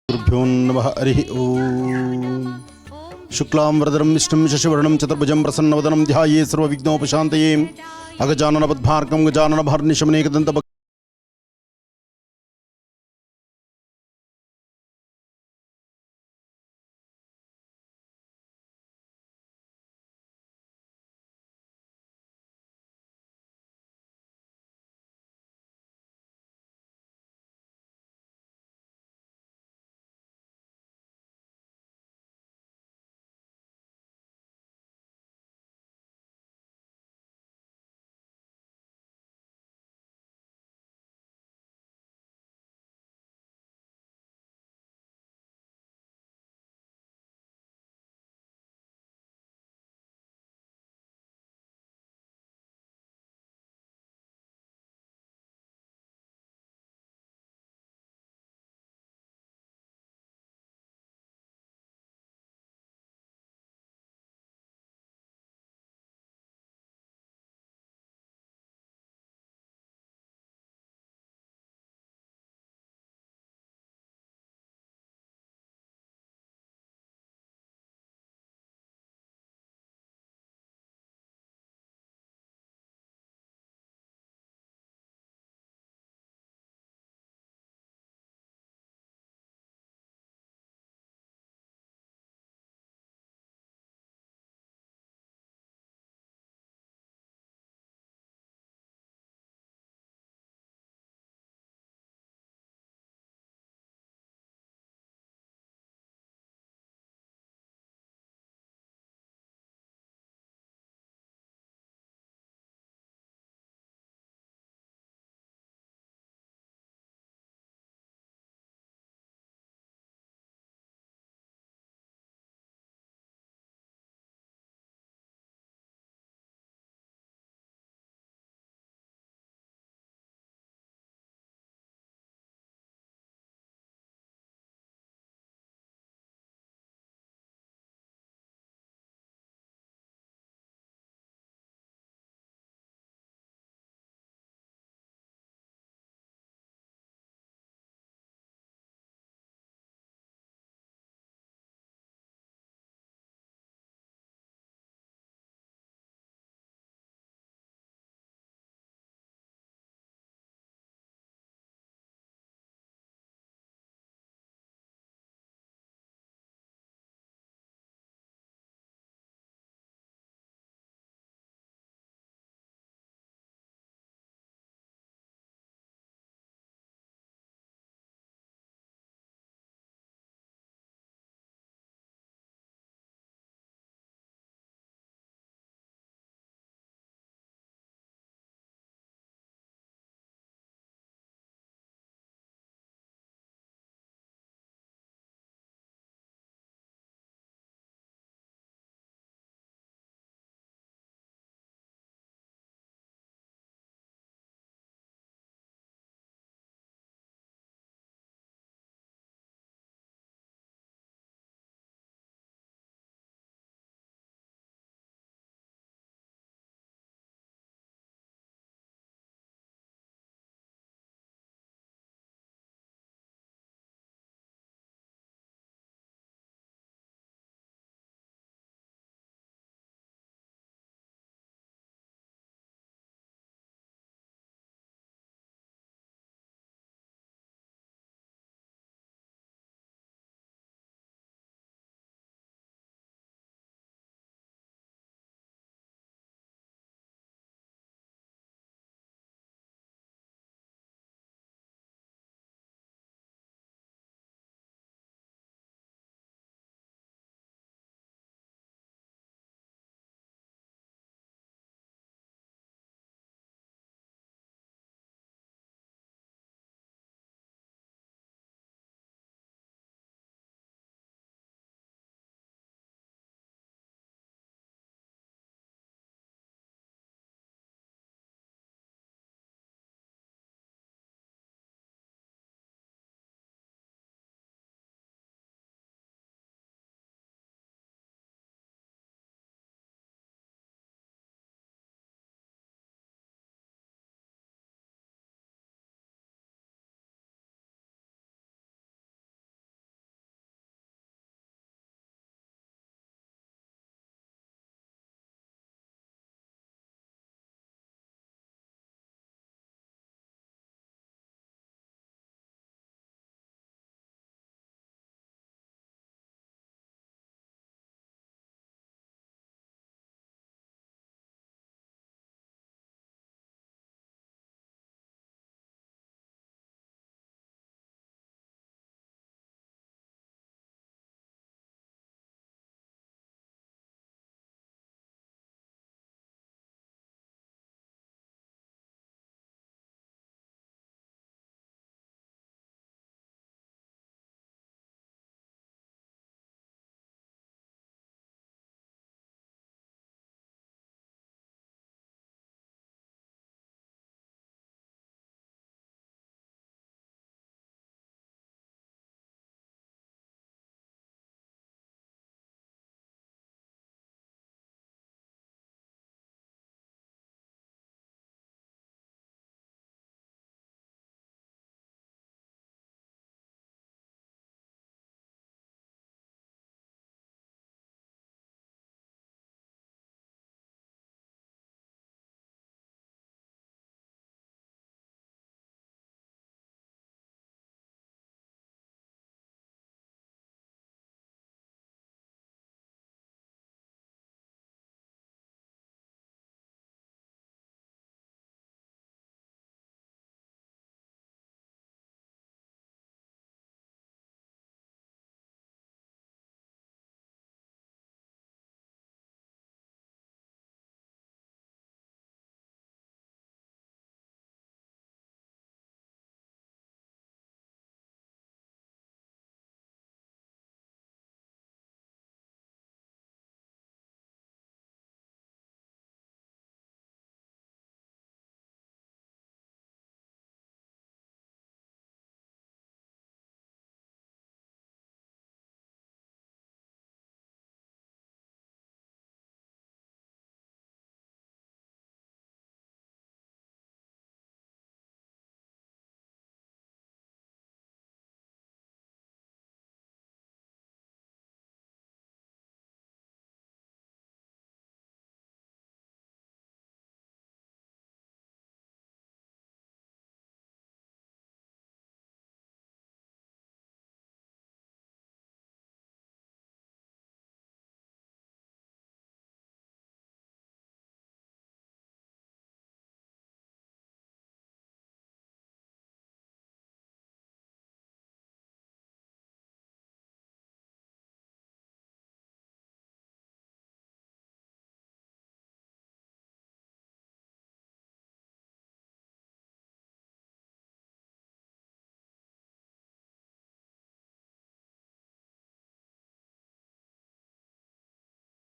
गुरुभ्यो नमः हरिः ओम् शुक्लां वरदं विष्णुं शशिवर्णं चतुर्भुजं प्रसन्नवदनं ध्याये सर्वविघ्नोपशान्तये अगजाननपद्मार्कं गजाननमहर्निशमनेकदन्तं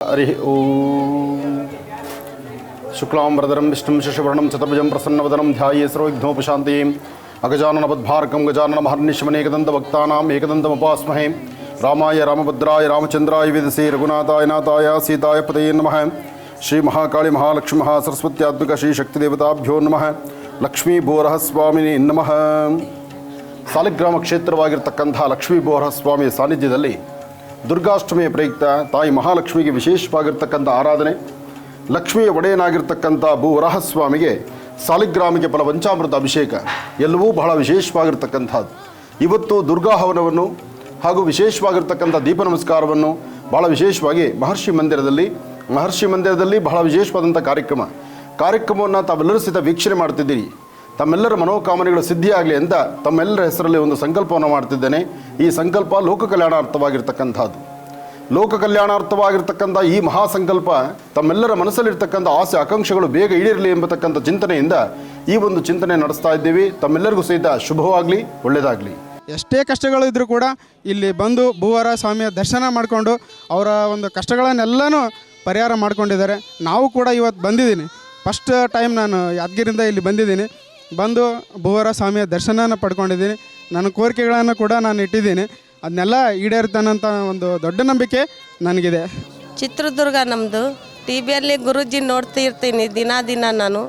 ಹರಿ ಓಂ ಶುಕ್ಲಾಂಬರಧರಂ ವಿಷ್ಣುಂ ಶಶಿವರ್ಣಂ ಚತುರ್ಭುಜಂ ಪ್ರಸನ್ನವದನಂ ಧ್ಯಾಯೇ ಸರ್ವವಿಘ್ನೋಪಶಾಂತಯೇ ಅಗಜಾನನಪದ್ಭಾರಕಂ ಗಜಾನನಮಹರ್ನಿಶಮನೇಕದಂತಭಕ್ತಾನಾಂ ಏಕದಂತಮುಪಾಸ್ಮಹೇ ರಾಮಾಯ ರಾಮಭದ್ರಾಯ ರಾಮಚಂದ್ರಾಯ ವೇದಸೇ ರಘುನಾಥಾಯ ನಾಥಾಯ ಸೀತಾಯ ಪತಯೇ ನಮಃ ಶ್ರೀ ಮಹಾಕಾಳಿ ಮಹಾಲಕ್ಷ್ಮೀ ಮಹಾಸರಸ್ವತ್ಯಾತ್ಮಕ ಶ್ರೀ ಶಕ್ತಿದೇವತಾಭ್ಯೋ ನಮಃ ಲಕ್ಷ್ಮೀ ಬೋರಹಸ್ವಾಮಿನಿ ನಮಃ. ಸಾಲಿಗ್ರಾಮ ಕ್ಷೇತ್ರವಾಗಿರ್ತಕ್ಕಂಥ ಲಕ್ಷ್ಮೀ ಬೋರಹಸ್ವಾಮಿಯ ಸಾನ್ನಿಧ್ಯದಲ್ಲಿ ದುರ್ಗಾಷ್ಟಮಿಯ ಪ್ರಯುಕ್ತ ತಾಯಿ ಮಹಾಲಕ್ಷ್ಮಿಗೆ ವಿಶೇಷವಾಗಿರ್ತಕ್ಕಂಥ ಆರಾಧನೆ, ಲಕ್ಷ್ಮಿಯ ಒಡೆಯನಾಗಿರ್ತಕ್ಕಂಥ ಭೂವರಾಹಸ್ವಾಮಿಗೆ ಸಾಲಿಗ್ರಾಮಿಗೆ ಫಲಪಂಚಾಮೃತ ಅಭಿಷೇಕ ಎಲ್ಲವೂ ಬಹಳ ವಿಶೇಷವಾಗಿರ್ತಕ್ಕಂಥದ್ದು. ಇವತ್ತು ದುರ್ಗಾ ಹವನವನ್ನು ಹಾಗೂ ವಿಶೇಷವಾಗಿರ್ತಕ್ಕಂಥ ದೀಪ ನಮಸ್ಕಾರವನ್ನು ಭಾಳ ವಿಶೇಷವಾಗಿ ಮಹರ್ಷಿ ಮಂದಿರದಲ್ಲಿ ಬಹಳ ವಿಶೇಷವಾದಂಥ ಕಾರ್ಯಕ್ರಮವನ್ನು ತಾವೆಲ್ಲರೂ ಸಹಿತ ವೀಕ್ಷಣೆ ಮಾಡ್ತಿದ್ದೀರಿ. ತಮ್ಮೆಲ್ಲರ ಮನೋಕಾಮನೆಗಳು ಸಿದ್ಧಿಯಾಗಲಿ ಅಂತ ತಮ್ಮೆಲ್ಲರ ಹೆಸರಲ್ಲಿ ಒಂದು ಸಂಕಲ್ಪವನ್ನು ಮಾಡ್ತಿದ್ದೇನೆ. ಈ ಸಂಕಲ್ಪ ಲೋಕ ಕಲ್ಯಾಣಾರ್ಥವಾಗಿರ್ತಕ್ಕಂಥ ಈ ಮಹಾಸಂಕಲ್ಪ ತಮ್ಮೆಲ್ಲರ ಮನಸ್ಸಲ್ಲಿರ್ತಕ್ಕಂಥ ಆಸೆ ಆಕಾಂಕ್ಷೆಗಳು ಬೇಗ ಈಡೇರಲಿ ಎಂಬತಕ್ಕಂಥ ಚಿಂತನೆಯಿಂದ ಈ ಒಂದು ಚಿಂತನೆ ನಡೆಸ್ತಾ ಇದ್ದೀವಿ. ತಮ್ಮೆಲ್ಲರಿಗೂ ಸಹಿತ ಶುಭವಾಗಲಿ, ಒಳ್ಳೆಯದಾಗಲಿ. ಎಷ್ಟೇ ಕಷ್ಟಗಳು ಇದ್ದರೂ ಕೂಡ ಇಲ್ಲಿ ಬಂದು ಭೂವರ ಸ್ವಾಮಿಯ ದರ್ಶನ ಮಾಡಿಕೊಂಡು ಅವರ ಒಂದು ಕಷ್ಟಗಳನ್ನೆಲ್ಲನೂ ಪರಿಹಾರ ಮಾಡ್ಕೊಂಡಿದ್ದಾರೆ. ನಾವು ಕೂಡ ಇವತ್ತು ಬಂದಿದ್ದೀನಿ. ಫಸ್ಟ್ ಟೈಮ್ ನಾನು ಯಾದಗಿರಿಯಿಂದ ಇಲ್ಲಿ ಬಂದಿದ್ದೀನಿ. ಬಂದು ಭೂವರ ಸ್ವಾಮಿಯ ದರ್ಶನನ ಪಡ್ಕೊಂಡಿದ್ದೀನಿ. ನನ್ನ ಕೋರಿಕೆಗಳನ್ನು ಕೂಡ ನಾನು ಇಟ್ಟಿದ್ದೀನಿ. ಅದನ್ನೆಲ್ಲ ಈಡೇರ್ತಾನಂತ ಒಂದು ದೊಡ್ಡ ನಂಬಿಕೆ ನನಗಿದೆ. ಚಿತ್ರದುರ್ಗ ನಮ್ಮದು. ಟಿ ವಿಯಲ್ಲಿ ಗುರೂಜಿ ನೋಡ್ತಿರ್ತೀನಿ ದಿನ ನಾನು.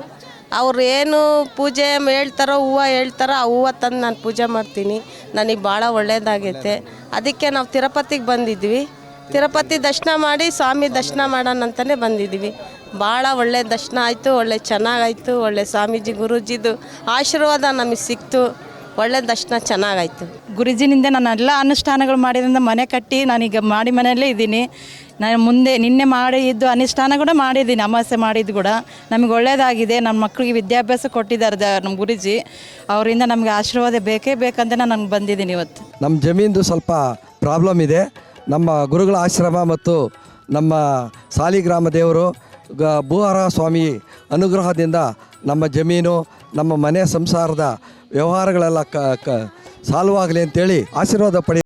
ಅವ್ರು ಏನು ಪೂಜೆ ಹೇಳ್ತಾರೋ, ಹೂವು ಹೇಳ್ತಾರೋ ಆ ಹೂವು ತಂದು ನಾನು ಪೂಜೆ ಮಾಡ್ತೀನಿ. ನನಗೆ ಭಾಳ ಒಳ್ಳೆಯದಾಗೈತೆ. ಅದಕ್ಕೆ ನಾವು ತಿರುಪತಿಗೆ ಬಂದಿದ್ವಿ. ತಿರುಪತಿ ದರ್ಶನ ಮಾಡಿ ಸ್ವಾಮಿ ದರ್ಶನ ಮಾಡೋಣ ಅಂತಲೇ ಬಂದಿದ್ವಿ. ಭಾಳ ಒಳ್ಳೆ ದರ್ಶನ ಆಯಿತು, ಒಳ್ಳೆ ಚೆನ್ನಾಗಾಯಿತು. ಒಳ್ಳೆ ಸ್ವಾಮೀಜಿ ಗುರೂಜಿದು ಆಶೀರ್ವಾದ ನಮಗೆ ಸಿಕ್ತು. ಒಳ್ಳೆ ದರ್ಶನ ಚೆನ್ನಾಗಾಯಿತು. ಗುರುಜಿನಿಂದ ನಾನು ಎಲ್ಲ ಅನುಷ್ಠಾನಗಳು ಮಾಡಿದ್ರಿಂದ ಮನೆ ಕಟ್ಟಿ ನಾನೀಗ ಮನೆಯಲ್ಲೇ ಇದ್ದೀನಿ. ನಾನು ನಿನ್ನೆ ಮಾಡಿದ್ದು ಅನುಷ್ಠಾನ ಕೂಡ ಮಾಡಿದ್ದೀನಿ. ಅಮಾವಾಸ್ಯೆ ಮಾಡಿದ್ದು ಕೂಡ ನಮಗೆ ಒಳ್ಳೆಯದಾಗಿದೆ. ನಮ್ಮ ಮಕ್ಕಳಿಗೆ ವಿದ್ಯಾಭ್ಯಾಸ ಕೊಟ್ಟಿದ್ದಾರೆ ನಮ್ಮ ಗುರುಜಿ. ಅವರಿಂದ ನಮಗೆ ಆಶೀರ್ವಾದ ಬೇಕೇ ಬೇಕಂತ ನಾನು ಬಂದಿದ್ದೀನಿ ಇವತ್ತು. ನಮ್ಮ ಜಮೀನ್ದು ಸ್ವಲ್ಪ ಪ್ರಾಬ್ಲಮ್ ಇದೆ. ನಮ್ಮ ಗುರುಗಳ ಆಶ್ರಮ ಮತ್ತು ನಮ್ಮ ಸಾಲಿಗ್ರಾಮ ದೇವರು ಭೂವರ ಸ್ವಾಮಿ ಅನುಗ್ರಹದಿಂದ ನಮ್ಮ ಜಮೀನು, ನಮ್ಮ ಮನೆ ಸಂಸಾರದ ವ್ಯವಹಾರಗಳೆಲ್ಲ ಸಾಲ್ವ್ ಆಗಲಿ ಅಂತೇಳಿ ಆಶೀರ್ವಾದ ಪಡಿ.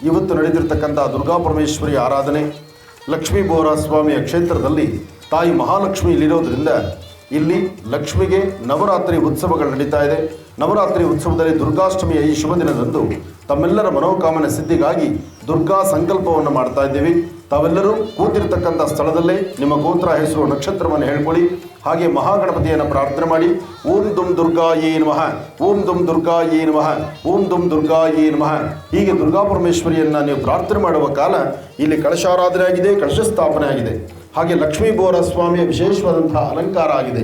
ಇವತ್ತು ನಡೆದಿರ್ತಕ್ಕಂಥ ದುರ್ಗಾ ಪರಮೇಶ್ವರಿ ಆರಾಧನೆ, ಲಕ್ಷ್ಮೀ ಬೋರಸ್ವಾಮಿಯ ಕ್ಷೇತ್ರದಲ್ಲಿ ತಾಯಿ ಮಹಾಲಕ್ಷ್ಮಿ ಇಲ್ಲಿರೋದ್ರಿಂದ ಇಲ್ಲಿ ಲಕ್ಷ್ಮಿಗೆ ನವರಾತ್ರಿ ಉತ್ಸವಗಳು ನಡೀತಾ ಇದೆ. ನವರಾತ್ರಿ ಉತ್ಸವದಲ್ಲಿ ದುರ್ಗಾಷ್ಟಮಿಯ ಈ ಶುಭ ದಿನದಂದು ತಮ್ಮೆಲ್ಲರ ಮನೋಕಾಮನೆ ಸಿದ್ಧಿಗಾಗಿ ದುರ್ಗಾ ಸಂಕಲ್ಪವನ್ನು ಮಾಡ್ತಾ ಇದ್ದೀವಿ. ತಾವೆಲ್ಲರೂ ಕೂತಿರ್ತಕ್ಕಂಥ ಸ್ಥಳದಲ್ಲೇ ನಿಮ್ಮ ಗೋತ್ರ, ಹೆಸರು, ನಕ್ಷತ್ರವನ್ನು ಹೇಳ್ಕೊಳ್ಳಿ. ಹಾಗೆ ಮಹಾಗಣಪತಿಯನ್ನು ಪ್ರಾರ್ಥನೆ ಮಾಡಿ. ಓಂ ದುಂ ದುರ್ಗಾಯೇ ನಮಃ, ಓಂ ದುಂ ದುರ್ಗಾಯೇ ನಮಃ, ಓಂ ದುಂ ದುರ್ಗಾಯೇ ನಮಃ. ಹೀಗೆ ದುರ್ಗಾ ಪರಮೇಶ್ವರಿಯನ್ನು ನೀವು ಪ್ರಾರ್ಥನೆ ಮಾಡುವ ಕಾಲ ಇಲ್ಲಿ ಕಳಶಾರಾಧನೆ ಆಗಿದೆ, ಕಳಶ ಸ್ಥಾಪನೆ ಆಗಿದೆ. ಹಾಗೆ ಲಕ್ಷ್ಮೀ ಬೋರಸ್ವಾಮಿಯ ವಿಶೇಷವಾದಂತಹ ಅಲಂಕಾರ ಆಗಿದೆ.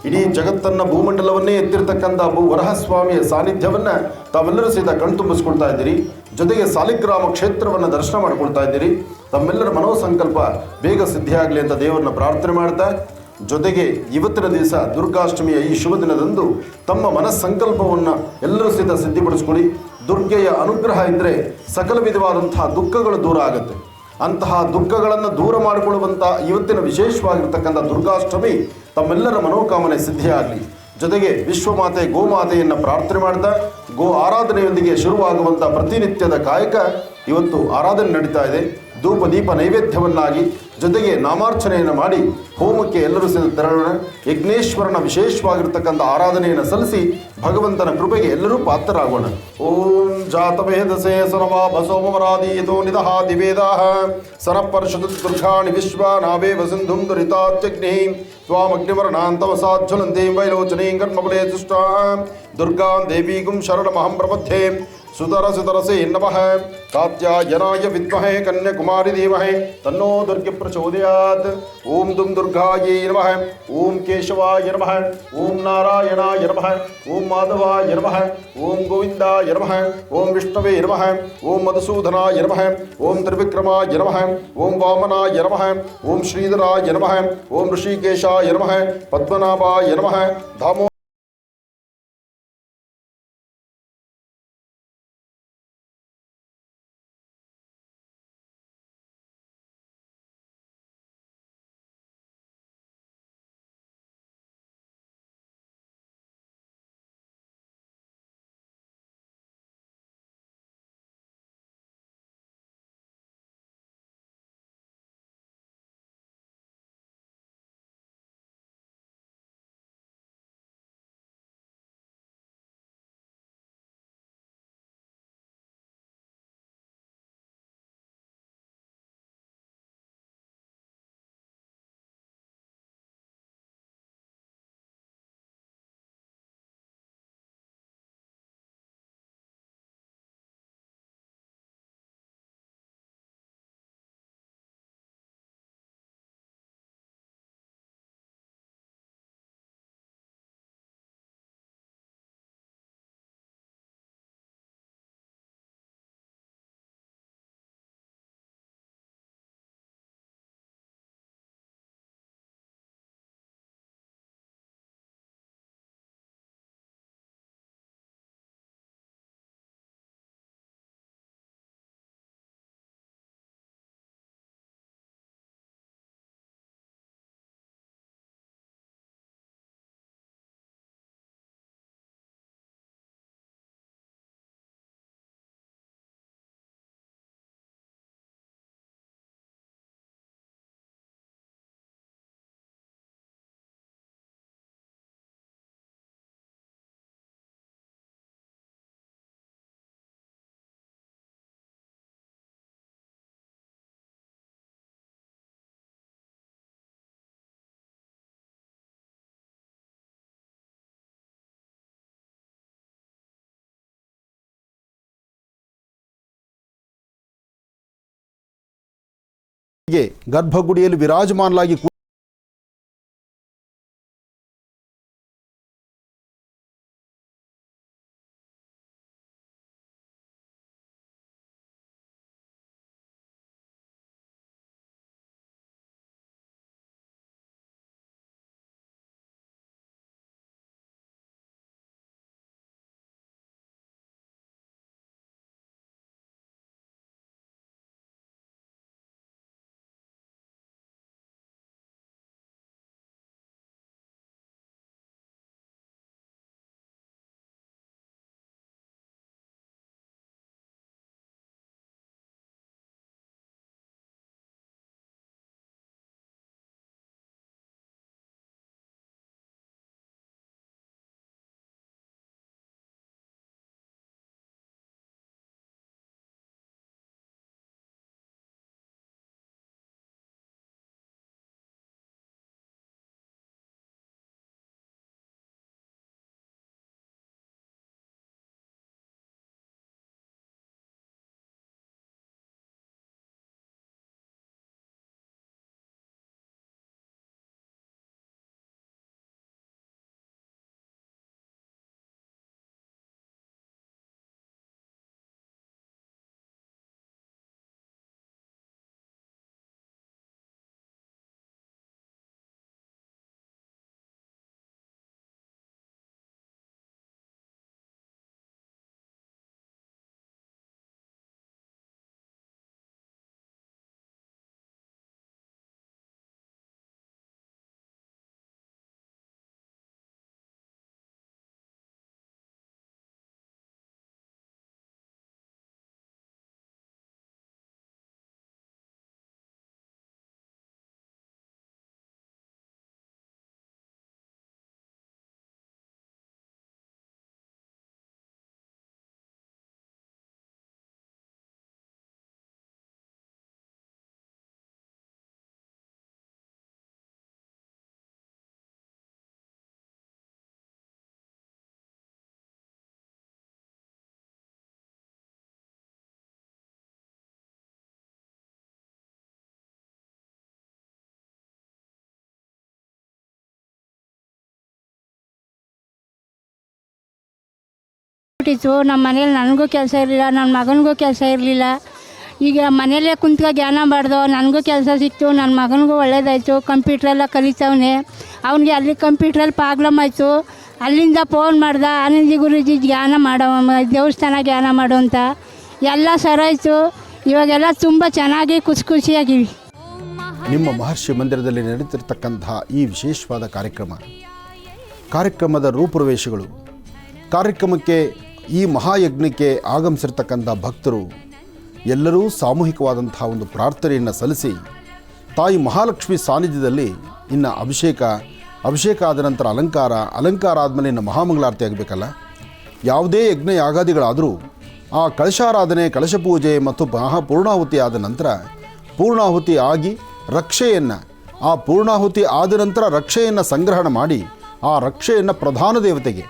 ಇಡೀ ಜಗತ್ತನ್ನು, ಭೂಮಂಡಲವನ್ನೇ ಎತ್ತಿರ್ತಕ್ಕಂಥ ವರಹಸ್ವಾಮಿಯ ಸಾನ್ನಿಧ್ಯವನ್ನು ತಾವೆಲ್ಲರೂ ಸಹಿತ ಕಣ್ತುಂಬಿಸ್ಕೊಳ್ತಾ ಇದ್ದೀರಿ. ಜೊತೆಗೆ ಸಾಲಿಗ್ರಾಮ ಕ್ಷೇತ್ರವನ್ನು ದರ್ಶನ ಮಾಡಿಕೊಳ್ತಾ ಇದ್ದೀರಿ. ತಮ್ಮೆಲ್ಲರ ಮನೋಸಂಕಲ್ಪ ಬೇಗ ಸಿದ್ಧಿಯಾಗಲಿ ಅಂತ ದೇವರನ್ನ ಪ್ರಾರ್ಥನೆ ಮಾಡ್ತಾ, ಜೊತೆಗೆ ಇವತ್ತಿನ ದಿವಸ ದುರ್ಗಾಷ್ಟಮಿಯ ಈ ಶುಭ ದಿನದಂದು ತಮ್ಮ ಮನಸ್ಸಂಕಲ್ಪವನ್ನು ಎಲ್ಲರೂ ಸಹಿತ ಸಿದ್ಧಿಪಡಿಸ್ಕೊಳ್ಳಿ. ದುರ್ಗೆಯ ಅನುಗ್ರಹ ಇದ್ದರೆ ಸಕಲ ವಿಧವಾದಂತಹ ದುಃಖಗಳು ದೂರ ಆಗುತ್ತೆ. ಅಂತಹ ದುಃಖಗಳನ್ನು ದೂರ ಮಾಡಿಕೊಳ್ಳುವಂಥ ಇವತ್ತಿನ ವಿಶೇಷವಾಗಿರ್ತಕ್ಕಂಥ ದುರ್ಗಾಷ್ಟಮಿ ತಮ್ಮೆಲ್ಲರ ಮನೋಕಾಮನೆ ಸಿದ್ಧಿಯಾಗಲಿ. ಜೊತೆಗೆ ವಿಶ್ವಮಾತೆ ಗೋಮಾತೆಯನ್ನು ಪ್ರಾರ್ಥನೆ ಮಾಡ್ತಾ ಗೋ ಆರಾಧನೆಯೊಂದಿಗೆ ಶುರುವಾಗುವಂಥ ಪ್ರತಿನಿತ್ಯದ ಕಾಯಕ ಇವತ್ತು ಆರಾಧನೆ ನಡೀತಾ ಇದೆ. ಧೂಪ ದೀಪ ನೈವೇದ್ಯವನ್ನಾಗಿ ಜೊತೆಗೆ ನಾಮಾರ್ಚನೆಯನ್ನು ಮಾಡಿ ಹೋಮಕ್ಕೆ ಎಲ್ಲರೂ ಸೇರಿ ತೆರಳೋಣ. ಯಜ್ಞೇಶ್ವರನ ವಿಶೇಷವಾಗಿರ್ತಕ್ಕಂಥ ಆರಾಧನೆಯನ್ನು ಸಲ್ಲಿಸಿ ಭಗವಂತನ ಕೃಪೆಗೆ ಎಲ್ಲರೂ ಪಾತ್ರರಾಗೋಣ. ಓಂ ಜಾತವೇದಸೇ ಸನವಾ ಬಸೋಮರಾದೀಯತೋ ನಿದಹಾತಿ ವೇದಾಃ ಸನಃಪರ್ಷದು ದುರ್ಗಾಣಿ ವಿಶ್ವಾನಾವೇವ ಸಿಂಧುಂ ದುರಿತಾತ್ಯಗ್ನಿ ತ್ವಾಮಗ್ನಿವರ್ಣಾಂತವಸಾಜ್ವಲಂತೀಂ ವೈಲೋಚನೀಂ ಕರ್ಮಬಲೇ ತುಷ್ಟಾಂ ದುರ್ಗಾಂ ದೇವೀಗುಂ ಶರಣಮಹಂ ಪ್ರಪದ್ಯೆ. ಸುತರಸೆ ನಮಃ. ಕಾತ್ಯಾಯನಾಯ ವಿದ್ಮಹೇ ಕನ್ಯಾಕುಮಾರಿ ಧೀಮಹಿ ತನ್ನೋ ದುರ್ಗೆ ಪ್ರಚೋದಯಾತ್. ಓಂ ದುಂ ದುರ್ಗಾಯೈ ನಮಃ. ಓಂ ಕೇಶವಾಯ ನಮಃ. ಓಂ ನಾರಾಯಣಾಯ ನಮಃ. ಓಂ ಮಾಧವಾಯ ನಮಃ. ಓಂ ಗೋವಿಂದಾಯ ನಮಃ. ಓಂ ವಿಷ್ಣವೇ ನಮಃ. ಓಂ ಮಧುಸೂದನಾಯ ನಮಃ. ಓಂ ತ್ರಿವಿಕ್ರಮಾಯ ನಮಃ. ಓಂ ವಾಮನಾಯ ನಮಃ. ಓಂ ಶ್ರೀಧರಾಯ ನಮಃ. ಓಂ ಋಷಿಕೇಶಾಯ ನಮಃ. ಪದ್ಮನಾಭಾಯ ನಮಃ. ಧಾಮೋ ಗರ್ಭಗುಡಿಯಲ್ಲಿ ವಿರಾಜಮಾನಲಾಗಿ ಬಿಟ್ಟಿತ್ತು. ನಮ್ಮ ಮನೇಲಿ ನನಗೂ ಕೆಲಸ ಇರಲಿಲ್ಲ, ನನ್ನ ಮಗನಿಗೂ ಕೆಲಸ ಇರಲಿಲ್ಲ. ಈಗ ಮನೆಯಲ್ಲೇ ಕುಂತ್ಕ ಜ್ಞಾನ ಮಾಡ್ದೋ, ನನಗೂ ಕೆಲಸ ಸಿಕ್ತು, ನನ್ನ ಮಗನಿಗೂ ಒಳ್ಳೇದಾಯಿತು. ಕಂಪ್ಯೂಟ್ರೆಲ್ಲ ಕಲಿತವನೆ. ಅವನಿಗೆ ಅಲ್ಲಿ ಕಂಪ್ಯೂಟ್ರಲ್ಲಿ ಪ್ರಾಬ್ಲಮ್ ಆಯಿತು. ಅಲ್ಲಿಂದ ಫೋನ್ ಮಾಡ್ದ, ಆನಂದಿ ಗುರೂಜಿ ಜ್ಞಾನ ಮಾಡೋ, ದೇವಸ್ಥಾನ ಜ್ಞಾನ ಮಾಡು ಅಂತ. ಎಲ್ಲ ಸರಾಯಿತು. ಇವಾಗೆಲ್ಲ ತುಂಬ ಚೆನ್ನಾಗಿ ಖುಷಿಯಾಗಿವಿ. ನಿಮ್ಮ ಮಹರ್ಷಿ ಮಂದಿರದಲ್ಲಿ ನಡೀತಿರ್ತಕ್ಕಂತಹ ಈ ವಿಶೇಷವಾದ ಕಾರ್ಯಕ್ರಮದ ರೂಪುರೇಷೆಗಳು, ಕಾರ್ಯಕ್ರಮಕ್ಕೆ ಈ ಮಹಾಯಜ್ಞಕ್ಕೆ ಆಗಮಿಸಿರ್ತಕ್ಕಂಥ ಭಕ್ತರು ಎಲ್ಲರೂ ಸಾಮೂಹಿಕವಾದಂತಹ ಒಂದು ಪ್ರಾರ್ಥನೆಯನ್ನು ಸಲ್ಲಿಸಿ ತಾಯಿ ಮಹಾಲಕ್ಷ್ಮಿ ಸಾನ್ನಿಧ್ಯದಲ್ಲಿ ಇನ್ನು ಅಭಿಷೇಕ ಆದ ನಂತರ ಅಲಂಕಾರ ಆದಮೇಲೆ ಇನ್ನು ಮಹಾಮಂಗಳಾರತಿ ಆಗಬೇಕಲ್ಲ. ಯಾವುದೇ ಯಜ್ಞ ಯಾಗಾದಿಗಳಾದರೂ ಆ ಕಳಶಾರಾಧನೆ, ಕಳಶ ಪೂಜೆ ಮತ್ತು ಪೂರ್ಣಾಹುತಿ ಆದ ನಂತರ ಪೂರ್ಣಾಹುತಿ ಆಗಿ ಪೂರ್ಣಾಹುತಿ ಆದ ನಂತರ ರಕ್ಷೆಯನ್ನು ಸಂಗ್ರಹಣ ಮಾಡಿ ಆ ರಕ್ಷೆಯನ್ನು ಪ್ರಧಾನ ದೇವತೆಗೆ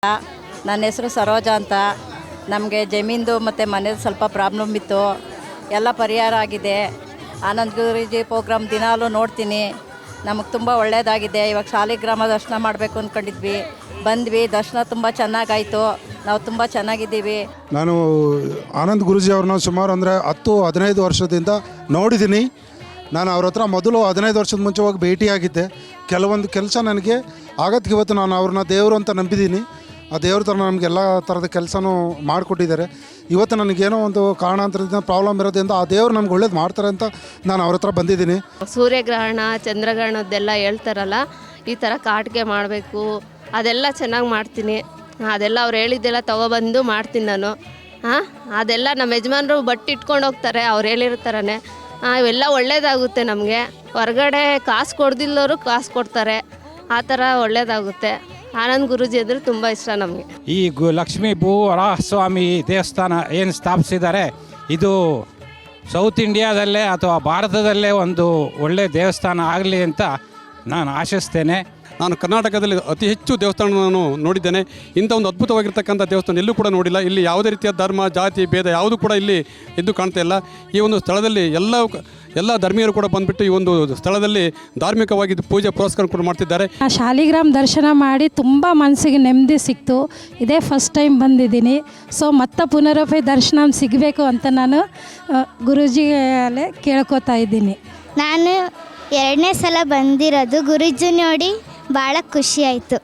ನನ್ನ ಹೆಸರು ಸರೋಜಾ ಅಂತ. ನಮಗೆ ಜಮೀನ್ದು ಮತ್ತು ಮನೇದು ಸ್ವಲ್ಪ ಪ್ರಾಬ್ಲಮ್ ಇತ್ತು, ಎಲ್ಲ ಪರಿಹಾರ ಆಗಿದೆ. ಆನಂದ್ ಗುರೂಜಿ ಪ್ರೋಗ್ರಾಮ್ ದಿನಾಲೂ ನೋಡ್ತೀನಿ, ನಮಗೆ ತುಂಬ ಒಳ್ಳೆಯದಾಗಿದೆ. ಇವಾಗ ಶಾಲಿಗ್ರಾಮ ದರ್ಶನ ಮಾಡಬೇಕು ಅಂದ್ಕೊಂಡಿದ್ವಿ, ಬಂದ್ವಿ, ದರ್ಶನ ತುಂಬ ಚೆನ್ನಾಗಾಯಿತು, ನಾವು ತುಂಬ ಚೆನ್ನಾಗಿದ್ದೀವಿ. ನಾನು ಆನಂದ್ ಗುರೂಜಿ ಅವ್ರನ್ನ ಸುಮಾರು ಅಂದರೆ 10-15 ವರ್ಷದಿಂದ ನೋಡಿದ್ದೀನಿ. ನಾನು ಅವ್ರ ಹತ್ರ ಮೊದಲು 15 ವರ್ಷದ ಮುಂಚೆ ಹೋಗಿ ಭೇಟಿಯಾಗಿದ್ದೆ. ಕೆಲವೊಂದು ಕೆಲಸ ನನಗೆ ಆಗತ್ತಿಗೆ ಇವತ್ತು ನಾನು ಅವ್ರನ್ನ ದೇವರು ಅಂತ ನಂಬಿದ್ದೀನಿ. ಆ ದೇವ್ರ ಥರ ನಮಗೆಲ್ಲ ಥರದ ಕೆಲಸನೂ ಮಾಡಿಕೊಟ್ಟಿದ್ದಾರೆ. ಇವತ್ತು ನನಗೇನೋ ಒಂದು ಕಾರಣಾಂತರದಿಂದ ಪ್ರಾಬ್ಲಮ್ ಇರೋದ್ರಿಂದ ಆ ದೇವ್ರು ನಮ್ಗೆ ಒಳ್ಳೇದು ಮಾಡ್ತಾರೆ ಅಂತ ನಾನು ಅವ್ರ ಹತ್ರ ಬಂದಿದ್ದೀನಿ. ಸೂರ್ಯಗ್ರಹಣ ಚಂದ್ರಗ್ರಹಣದ್ದೆಲ್ಲ ಹೇಳ್ತಾರಲ್ಲ, ಈ ಥರ ಕಾಟಿಗೆ ಮಾಡಬೇಕು, ಅದೆಲ್ಲ ಚೆನ್ನಾಗಿ ಮಾಡ್ತೀನಿ. ಅದೆಲ್ಲ ಅವ್ರು ಹೇಳಿದ್ದೆಲ್ಲ ತೊಗೊಬಂದು ಮಾಡ್ತೀನಿ ನಾನು. ಅದೆಲ್ಲ ನಮ್ಮ ಯಜಮಾನರು ಬಟ್ಟೆ ಇಟ್ಕೊಂಡು ಹೋಗ್ತಾರೆ, ಅವ್ರು ಹೇಳಿರ್ತಾರೇ. ಇವೆಲ್ಲ ಒಳ್ಳೇದಾಗುತ್ತೆ ನಮಗೆ. ಹೊರಗಡೆ ಕಾಸು ಕೊಡ್ದಿಲ್ಲವರು ಕಾಸು ಕೊಡ್ತಾರೆ, ಆ ಥರ ಒಳ್ಳೇದಾಗುತ್ತೆ. ಆನಂದ್ ಗುರೂಜಿ ಅಂದರೆ ತುಂಬ ಇಷ್ಟ ನಮಗೆ. ಈ ಲಕ್ಷ್ಮೀ ಭೂವರಾಹಸ್ವಾಮಿ ದೇವಸ್ಥಾನ ಏನು ಸ್ಥಾಪಿಸಿದ್ದಾರೆ, ಇದು ಸೌತ್ ಇಂಡಿಯಾದಲ್ಲೇ ಅಥವಾ ಭಾರತದಲ್ಲೇ ಒಂದು ಒಳ್ಳೆಯ ದೇವಸ್ಥಾನ ಆಗಲಿ ಅಂತ ನಾನು ಆಶಿಸ್ತೇನೆ. ನಾನು ಕರ್ನಾಟಕದಲ್ಲಿ ಅತಿ ಹೆಚ್ಚು ದೇವಸ್ಥಾನ ನಾನು ನೋಡಿದ್ದೇನೆ. ಇಂಥ ಒಂದು ಅದ್ಭುತವಾಗಿರ್ತಕ್ಕಂಥ ದೇವಸ್ಥಾನ ಎಲ್ಲೂ ಕೂಡ ನೋಡಿಲ್ಲ. ಇಲ್ಲಿ ಯಾವುದೇ ರೀತಿಯ ಧರ್ಮ ಜಾತಿ ಭೇದ ಯಾವುದೂ ಕೂಡ ಇಲ್ಲಿ ಎದ್ದು ಕಾಣ್ತಾ ಇಲ್ಲ. ಈ ಒಂದು ಸ್ಥಳದಲ್ಲಿ ಎಲ್ಲ ಧರ್ಮೀಯರು ಕೂಡ ಬಂದುಬಿಟ್ಟು ಈ ಒಂದು ಸ್ಥಳದಲ್ಲಿ ಧಾರ್ಮಿಕವಾಗಿ ಪೂಜೆ ಪುರಸ್ಕಾರ ಕೂಡ ಮಾಡ್ತಿದ್ದಾರೆ. ಶಾಲಿಗ್ರಾಮ ದರ್ಶನ ಮಾಡಿ ತುಂಬ ಮನಸ್ಸಿಗೆ ನೆಮ್ಮದಿ ಸಿಕ್ತು. ಇದೇ ಫಸ್ಟ್ ಟೈಮ್ ಬಂದಿದ್ದೀನಿ. ಸೊ ಮತ್ತೆ ಪುನರಪಿ ದರ್ಶನ ಸಿಗಬೇಕು ಅಂತ ನಾನು ಗುರೂಜಿಯಲ್ಲೇ ಕೇಳ್ಕೊತಾ ಇದ್ದೀನಿ. ನಾನು 2ನೇ ಸಲ ಬಂದಿರೋದು. ಗುರೂಜಿ ನೋಡಿ ಭಾಳ ಖುಷಿ ಆಯಿತು.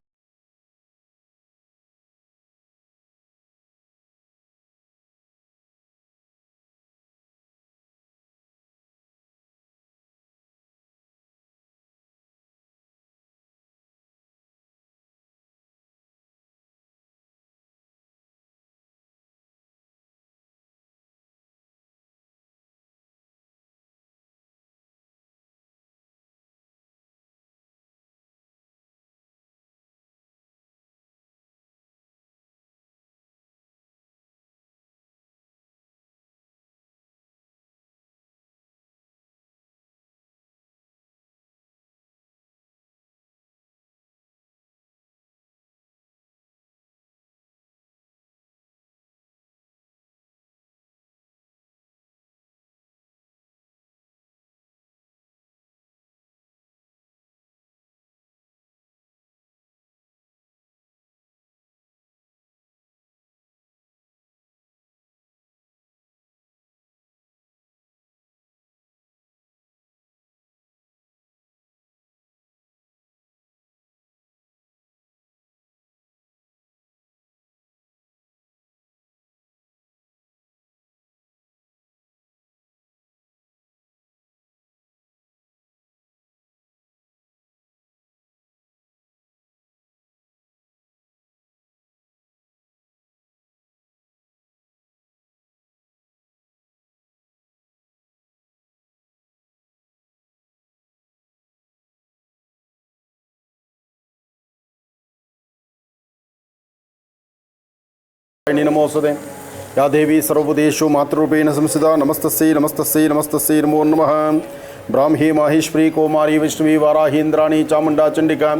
ನಮೋಸ್ತುತೆ ಯಾ ದೇವಿ ಸರ್ವಭೂತೇಷು ಮಾತೃರೂಪೇಣ ಸಂಸ್ಥಿತಾ ನಮಸ್ತಸ್ಯೈ ನಮಸ್ತಸ್ಯೈ ನಮಸ್ತಸ್ಯೈ ನಮೋ ನಮಃ. ಬ್ರಾಹ್ಮೀ ಮಾಹೇಶ್ವರಿ ಕೌಮಾರಿ ವೈಷ್ಣವಿ ವಾರಾಹೀಂದ್ರಾಣಿ ಚಾಮುಂಡಾ ಚಂಡಿಕಾ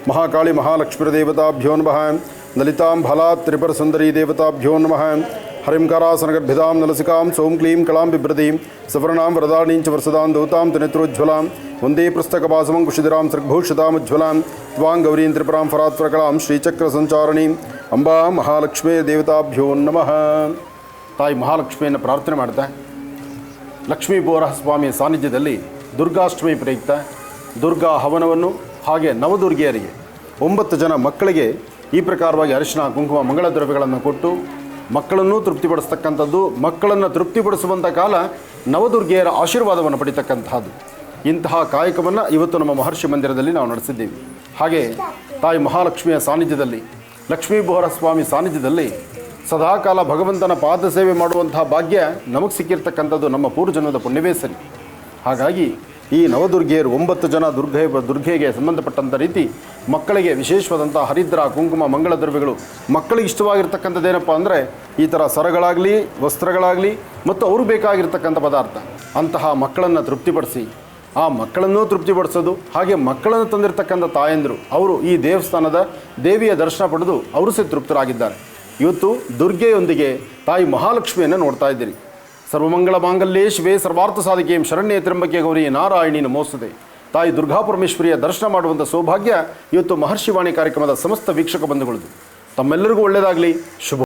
ಮಹಾಕಾಳಿ ಮಹಾಲಕ್ಷ್ಮೀದೇವತಾಭ್ಯೋ ನಮಃ. ಲಲಿತಾಂ ಫಲಾತ್ ತ್ರಿಪುರಸುಂದರಿ ದೇವತಾಭ್ಯೋ ನಮಃ. ಹರಿಂಕರಾಸನಗರ್ಭಿದಾಂ ನಲಸಿಕಾಂ ಸೋಂ ಕ್ಲೀಂ ಕಳಾಂ ಬಿಭ್ರತೀಂ ಸವರ್ಣಾಂ ವರದಾಣೀಂಚ ವರ್ಷದಾಂ ದೌತಾಂ ತ್ರಿನೇತ್ರೋಜ್ವಲಾಂ ವಂದೇ ಪುಸ್ತಕಪಾಸಮಂ ಕುಶಿಧಿರಾಂ ಸೃಗ್ಭೂಷಿತಾಮುಜ್ವಲಾಂ ತ್ವಾಂ ಗೌರೀಂ ತ್ರಿಪುರಾಂ ಫರಾತ್ವರಕಲಾಂ ಶ್ರೀಚಕ್ರ ಸಂಚಾರಣೀಂ ಅಂಬಾ ಮಹಾಲಕ್ಷ್ಮೀ ದೇವತಾಭ್ಯೋ ನಮಃ. ತಾಯಿ ಮಹಾಲಕ್ಷ್ಮಿಯನ್ನು ಪ್ರಾರ್ಥನೆ ಮಾಡ್ತಾ ಲಕ್ಷ್ಮೀ ಬೋರಸ್ವಾಮಿಯ ಸಾನ್ನಿಧ್ಯದಲ್ಲಿ ದುರ್ಗಾಷ್ಟಮಿ ಪ್ರಯುಕ್ತ ದುರ್ಗಾ ಹವನವನ್ನು ಹಾಗೆ ನವದುರ್ಗಿಯರಿಗೆ 9 ಜನ ಮಕ್ಕಳಿಗೆ ಈ ಪ್ರಕಾರವಾಗಿ ಅರಿಶಿನ ಕುಂಕುಮ ಮಂಗಳ ದ್ರವ್ಯಗಳನ್ನು ಕೊಟ್ಟು ಮಕ್ಕಳನ್ನೂ ತೃಪ್ತಿಪಡಿಸ್ತಕ್ಕಂಥದ್ದು, ಮಕ್ಕಳನ್ನು ತೃಪ್ತಿಪಡಿಸುವಂಥ ಕಾಲ ನವದುರ್ಗಿಯರ ಆಶೀರ್ವಾದವನ್ನು ಪಡಿತಕ್ಕಂಥದ್ದು. ಇಂತಹ ಕಾಯಕವನ್ನು ಇವತ್ತು ನಮ್ಮ ಮಹರ್ಷಿ ಮಂದಿರದಲ್ಲಿ ನಾವು ನಡೆಸಿದ್ದೀವಿ. ಹಾಗೆ ತಾಯಿ ಮಹಾಲಕ್ಷ್ಮಿಯ ಸಾನ್ನಿಧ್ಯದಲ್ಲಿ ಲಕ್ಷ್ಮೀ ಬೋರಸ್ವಾಮಿ ಸಾನ್ನಿಧ್ಯದಲ್ಲಿ ಸದಾಕಾಲ ಭಗವಂತನ ಪಾದ ಸೇವೆ ಮಾಡುವಂತಹ ಭಾಗ್ಯ ನಮಗೆ ಸಿಕ್ಕಿರ್ತಕ್ಕಂಥದ್ದು ನಮ್ಮ ಪೂರ್ವಜನ್ಮದ ಪುಣ್ಯವೇ ಸರಿ. ಹಾಗಾಗಿ ಈ ನವದುರ್ಗೆಯರು 9 ಜನ ದುರ್ಗೆಗೆ ಸಂಬಂಧಪಟ್ಟಂಥ ರೀತಿ ಮಕ್ಕಳಿಗೆ ವಿಶೇಷವಾದಂಥ ಹರಿದ್ರ ಕುಂಕುಮ ಮಂಗಳ ದ್ರವ್ಯಗಳು ಮಕ್ಕಳಿಗೆ ಇಷ್ಟವಾಗಿರ್ತಕ್ಕಂಥದ್ದೇನಪ್ಪ ಅಂದರೆ ಈ ಥರ ಸರಗಳಾಗಲಿ ವಸ್ತ್ರಗಳಾಗಲಿ ಮತ್ತು ಅವ್ರಿಗೆ ಬೇಕಾಗಿರ್ತಕ್ಕಂಥ ಪದಾರ್ಥ ಅಂತಹ ಮಕ್ಕಳನ್ನು ತೃಪ್ತಿಪಡಿಸಿ ಆ ಮಕ್ಕಳನ್ನೂ ತೃಪ್ತಿಪಡಿಸೋದು, ಹಾಗೆ ಮಕ್ಕಳನ್ನು ತಂದಿರತಕ್ಕಂಥ ತಾಯಂದಿರು ಅವರು ಈ ದೇವಸ್ಥಾನದ ದೇವಿಯ ದರ್ಶನ ಪಡೆದು ಅವರು ಸಹ ತೃಪ್ತರಾಗಿದ್ದಾರೆ. ಇವತ್ತು ದುರ್ಗೆಯೊಂದಿಗೆ ತಾಯಿ ಮಹಾಲಕ್ಷ್ಮಿಯನ್ನು ನೋಡ್ತಾ ಇದ್ದೀರಿ. ಸರ್ವಮಂಗಳ ಮಾಂಗಲ್ಯೇ ಶಿವೆ ಸರ್ವಾರ್ಥ ಸಾಧಿಕೆಯಂ ಶರಣ್ಯೇ ತ್ರ್ಯಂಬಕೆ ಗೌರಿ ನಾರಾಯಣಿ ನಮೋಸ್ತುತೆ. ತಾಯಿ ದುರ್ಗಾಪರಮೇಶ್ವರಿಯ ದರ್ಶನ ಮಾಡುವಂಥ ಸೌಭಾಗ್ಯ ಇವತ್ತು ಮಹರ್ಷಿವಾಣಿ ಕಾರ್ಯಕ್ರಮದ ಸಮಸ್ತ ವೀಕ್ಷಕ ಬಂಧುಗಳದು. ತಮ್ಮೆಲ್ಲರಿಗೂ ಒಳ್ಳೆಯದಾಗಲಿ. ಶುಭ.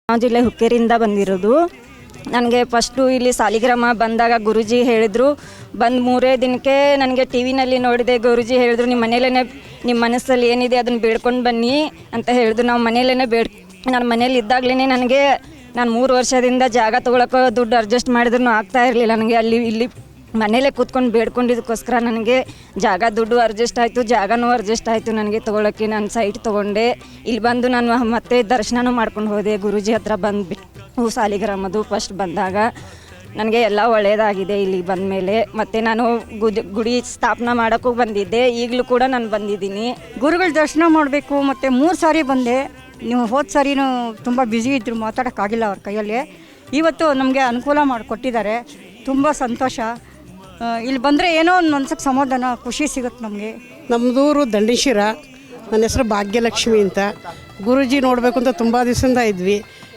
ಜಿಲ್ಲೆ ಹುಕ್ಕೇರಿಯಿಂದ ಬಂದಿರೋದು. ನನಗೆ ಫಸ್ಟು ಇಲ್ಲಿ ಸಾಲಿಗ್ರಾಮ ಬಂದಾಗ ಗುರೂಜಿ ಹೇಳಿದರು, ಬಂದು 3 ದಿನಕ್ಕೆ ನನಗೆ ಟಿ ವಿನಲ್ಲಿ ನೋಡಿದೆ. ಗುರೂಜಿ ಹೇಳಿದ್ರು, ನಿಮ್ಮ ಮನೇಲೇ ನಿಮ್ಮ ಮನಸ್ಸಲ್ಲಿ ಏನಿದೆ ಅದನ್ನು ಬೇಡ್ಕೊಂಡು ಬನ್ನಿ ಅಂತ ಹೇಳಿದ್ರು. ನಾವು ಮನೇಲೇ ನಾನು ಮನೇಲಿ ಇದ್ದಾಗಲೇ ನಾನು 3 ವರ್ಷದಿಂದ ಜಾಗ ತೊಗೊಳಕ್ಕೆ ದುಡ್ಡು ಅಡ್ಜಸ್ಟ್ ಮಾಡಿದ್ರು ಆಗ್ತಾ ಇರಲಿಲ್ಲ ನನಗೆ. ಇಲ್ಲಿ ಮನೇಲೇ ಕೂತ್ಕೊಂಡು ಬೇಡ್ಕೊಂಡಿದ್ದಕ್ಕೋಸ್ಕರ ನನಗೆ ಜಾಗ ದುಡ್ಡು ಅಡ್ಜಸ್ಟ್ ಆಯಿತು, ಜಾಗನೂ ಅಡ್ಜಸ್ಟ್ ಆಯಿತು ನನಗೆ ತೊಗೊಳಕ್ಕೆ. ನಾನು ಸೈಟ್ ತೊಗೊಂಡೆ. ಇಲ್ಲಿ ಬಂದು ನಾನು ಮತ್ತೆ ದರ್ಶನನೂ ಮಾಡ್ಕೊಂಡು ಹೋದೆ. ಗುರೂಜಿ ಹತ್ರ ಬಂದುಬಿಟ್ಟು ಸಾಲಿಗ್ರಾಮದು ಫಸ್ಟ್ ಬಂದಾಗ ನನಗೆ ಎಲ್ಲ ಒಳ್ಳೆಯದಾಗಿದೆ ಇಲ್ಲಿ ಬಂದ ಮೇಲೆ. ಮತ್ತು ನಾನು ಗುಡಿ ಸ್ಥಾಪನಾ ಮಾಡೋಕ್ಕೂ ಬಂದಿದ್ದೆ, ಈಗಲೂ ಕೂಡ ನಾನು ಬಂದಿದ್ದೀನಿ. ಗುರುಗಳ ದರ್ಶನ ಮಾಡಬೇಕು. ಮತ್ತು 3 ಸಾರಿ ಬಂದೆ. ನೀವು ಹೋದ ಸಾರಿನೂ ತುಂಬ ಬ್ಯುಸಿ ಇದ್ದರು, ಮಾತಾಡೋಕ್ಕಾಗಿಲ್ಲ ಅವ್ರ ಕೈಯಲ್ಲಿ. ಇವತ್ತು ನಮಗೆ ಅನುಕೂಲ ಮಾಡಿಕೊಟ್ಟಿದ್ದಾರೆ, ತುಂಬ ಸಂತೋಷ. ಇಲ್ಲಿ ಬಂದರೆ ಏನೋ ಒಂದು ಮನ್ಸಿಗೆ ಸಮಾಧಾನ, ಖುಷಿ ಸಿಗುತ್ತೆ ನಮಗೆ. ನಮ್ಮದೂರು ದಂಡೇಶ್ವರ. ನನ್ನ ಹೆಸರು ಭಾಗ್ಯಲಕ್ಷ್ಮಿ ಅಂತ. ಗುರೂಜಿ ನೋಡಬೇಕು ಅಂತ ತುಂಬ ದಿವಸದಿಂದ ಇದ್ವಿ.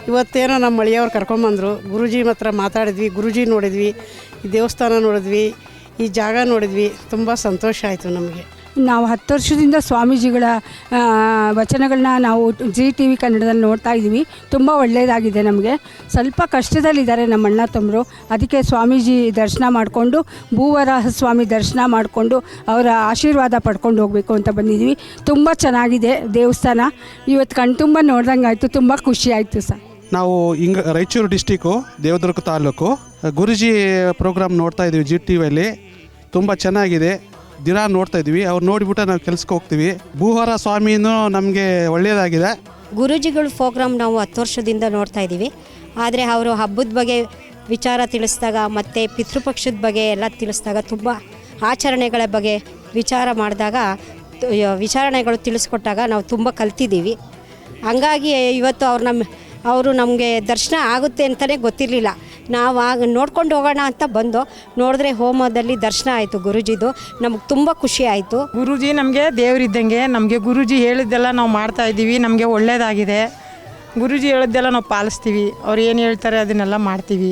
ಇವತ್ತೇನೋ ನಮ್ಮ ಮಳೆಯವ್ರು ಕರ್ಕೊಂಬಂದರು. ಗುರೂಜಿ ಹತ್ರ ಮಾತಾಡಿದ್ವಿ, ಗುರೂಜಿ ನೋಡಿದ್ವಿ, ಈ ದೇವಸ್ಥಾನ ನೋಡಿದ್ವಿ, ಈ ಜಾಗ ನೋಡಿದ್ವಿ. ತುಂಬ ಸಂತೋಷ ಆಯಿತು ನಮಗೆ. ನಾವು 10 ವರ್ಷದಿಂದ ಸ್ವಾಮೀಜಿಗಳ ವಚನಗಳನ್ನ ನಾವು ZTV ಕನ್ನಡದಲ್ಲಿ ನೋಡ್ತಾ ಇದ್ದೀವಿ. ತುಂಬ ಒಳ್ಳೆಯದಾಗಿದೆ ನಮಗೆ. ಸ್ವಲ್ಪ ಕಷ್ಟದಲ್ಲಿದ್ದಾರೆ ನಮ್ಮ ಅಣ್ಣ ತಮ್ಮರು, ಅದಕ್ಕೆ ಸ್ವಾಮೀಜಿ ದರ್ಶನ ಮಾಡಿಕೊಂಡು ಭೂವರಾಹ ಸ್ವಾಮಿ ದರ್ಶನ ಮಾಡಿಕೊಂಡು ಅವರ ಆಶೀರ್ವಾದ ಪಡ್ಕೊಂಡು ಹೋಗಬೇಕು ಅಂತ ಬಂದಿದ್ವಿ. ತುಂಬ ಚೆನ್ನಾಗಿದೆ ದೇವಸ್ಥಾನ. ಇವತ್ತು ಕಣ್ತುಂಬ ನೋಡ್ದಂಗೆ ಆಯಿತು, ತುಂಬ ಖುಷಿ ಆಯಿತು ಸರ್. ನಾವು ರಾಯಚೂರು ಡಿಸ್ಟಿಕ್ಕು ದೇವದುರ್ಗ ತಾಲೂಕು ಗುರೂಜಿ ಪ್ರೋಗ್ರಾಮ್ ನೋಡ್ತಾ ಇದ್ದೀವಿ ZTVಯಲ್ಲಿ. ತುಂಬ ಚೆನ್ನಾಗಿದೆ, ದಿನ ನೋಡ್ತಾ ಇದ್ವಿ. ಅವ್ರು ನೋಡಿಬಿಟ್ಟು ನಾವು ಕೆಲ್ಸಕ್ಕೆ ಹೋಗ್ತೀವಿ. ಭೂವರ ಸ್ವಾಮಿನೂ ನಮಗೆ ಒಳ್ಳೆಯದಾಗಿದೆ. ಗುರೂಜಿಗಳ ಪ್ರೋಗ್ರಾಮ್ ನಾವು 10 ವರ್ಷದಿಂದ ನೋಡ್ತಾ ಇದ್ದೀವಿ. ಆದರೆ ಅವರು ಹಬ್ಬದ ಬಗ್ಗೆ ವಿಚಾರ ತಿಳಿಸಿದಾಗ ಮತ್ತು ಪಿತೃಪಕ್ಷದ ಬಗ್ಗೆ ಎಲ್ಲ ತಿಳಿಸಿದಾಗ, ತುಂಬ ಆಚರಣೆಗಳ ಬಗ್ಗೆ ವಿಚಾರ ಮಾಡಿದಾಗ, ವಿಚಾರಣೆಗಳು ತಿಳಿಸ್ಕೊಟ್ಟಾಗ ನಾವು ತುಂಬ ಕಲ್ತಿದ್ದೀವಿ. ಹಂಗಾಗಿ ಇವತ್ತು ಅವರು ನಮಗೆ ದರ್ಶನ ಆಗುತ್ತೆ ಅಂತಲೇ ಗೊತ್ತಿರಲಿಲ್ಲ. ನಾವು ಆಗ ನೋಡ್ಕೊಂಡು ಹೋಗೋಣ ಅಂತ ಬಂದು ನೋಡಿದ್ರೆ ಹೋಮದಲ್ಲಿ ದರ್ಶನ ಆಯಿತು ಗುರೂಜಿದು. ನಮಗೆ ತುಂಬ ಖುಷಿ ಆಯಿತು. ಗುರೂಜಿ ನಮಗೆ ದೇವರಿದ್ದಂಗೆ. ನಮಗೆ ಗುರೂಜಿ ಹೇಳಿದ್ದೆಲ್ಲ ನಾವು ಮಾಡ್ತಾ ಇದ್ದೀವಿ, ನಮಗೆ ಒಳ್ಳೆಯದಾಗಿದೆ. ಗುರೂಜಿ ಹೇಳಿದ್ದೆಲ್ಲ ನಾವು ಪಾಲಿಸ್ತೀವಿ. ಅವ್ರು ಏನು ಹೇಳ್ತಾರೆ ಅದನ್ನೆಲ್ಲ ಮಾಡ್ತೀವಿ.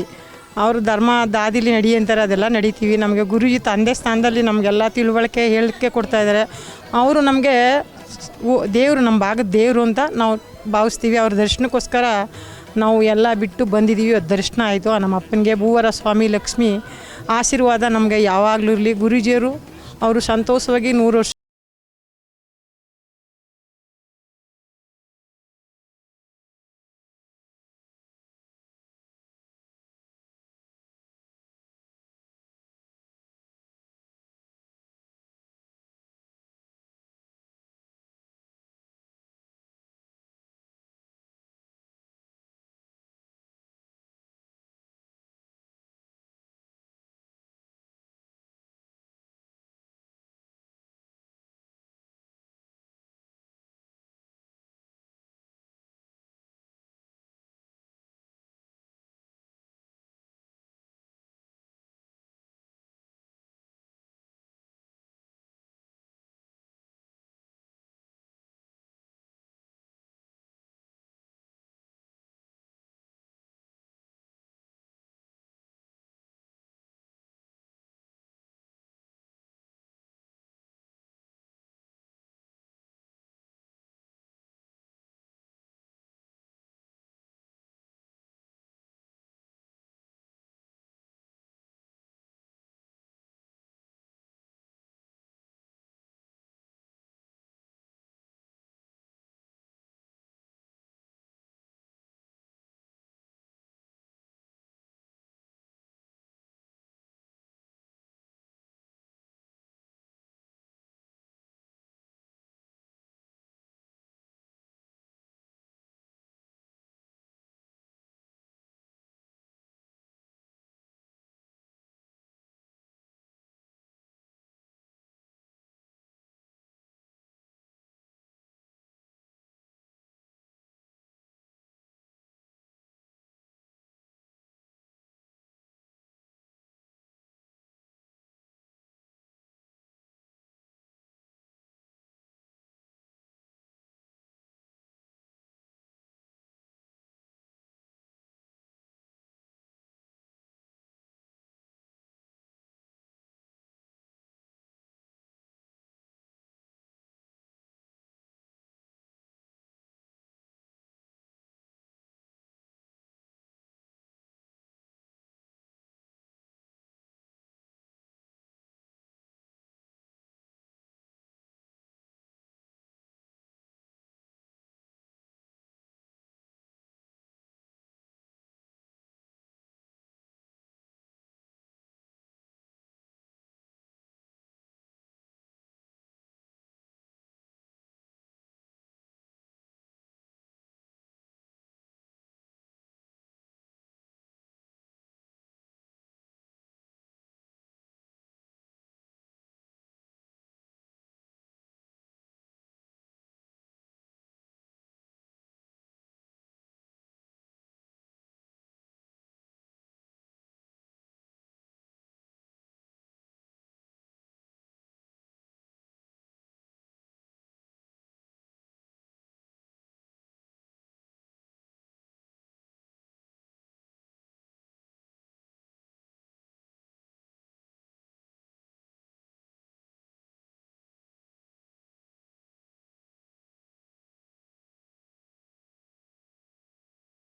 ಅವರು ಧರ್ಮ ದಾದಿಲಿ ನಡಿ ಅಂತಾರೆ, ಅದೆಲ್ಲ ನಡೀತೀವಿ. ನಮಗೆ ಗುರೂಜಿ ತಂದೆ ಸ್ಥಾನದಲ್ಲಿ ನಮಗೆಲ್ಲ ತಿಳುವಳಿಕೆ ಹೇಳಿಕೆ ಕೊಡ್ತಾಯಿದ್ದಾರೆ. ಅವರು ನಮಗೆ ದೇವರು, ನಮ್ಮ ಭಾಗದ ದೇವರು ಅಂತ ನಾವು ಭಾವಿಸ್ತೀವಿ. ಅವ್ರ ದರ್ಶನಕ್ಕೋಸ್ಕರ ನಾವು ಎಲ್ಲ ಬಿಟ್ಟು ಬಂದಿದ್ದೀವಿ. ದರ್ಶನ ಆಯಿತು. ನಮ್ಮ ಅಪ್ಪನಿಗೆ ಭೂವರ ಸ್ವಾಮಿ ಲಕ್ಷ್ಮಿ ಆಶೀರ್ವಾದ ನಮಗೆ ಯಾವಾಗಲೂ ಇರಲಿ. ಗುರೂಜಿಯರು ಅವರು ಸಂತೋಷವಾಗಿ 100 ವರ್ಷ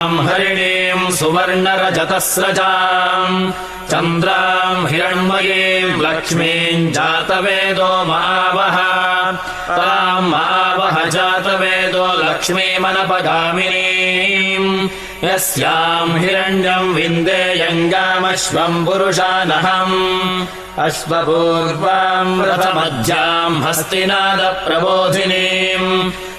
हरिणीं सुवर्णरजतस्रजाम् चन्द्राम् हिरण्मयीं लक्ष्मीं जातवेदो महावः तां महावः जातवेदो लक्ष्मीमनपगामिनीम् यस्यां हिरण्यं विन्देयङ्गामश्वं पुरुषानहम् अश्वपूर्वां रथमध्यां हस्तिनादप्रबोधिनीम्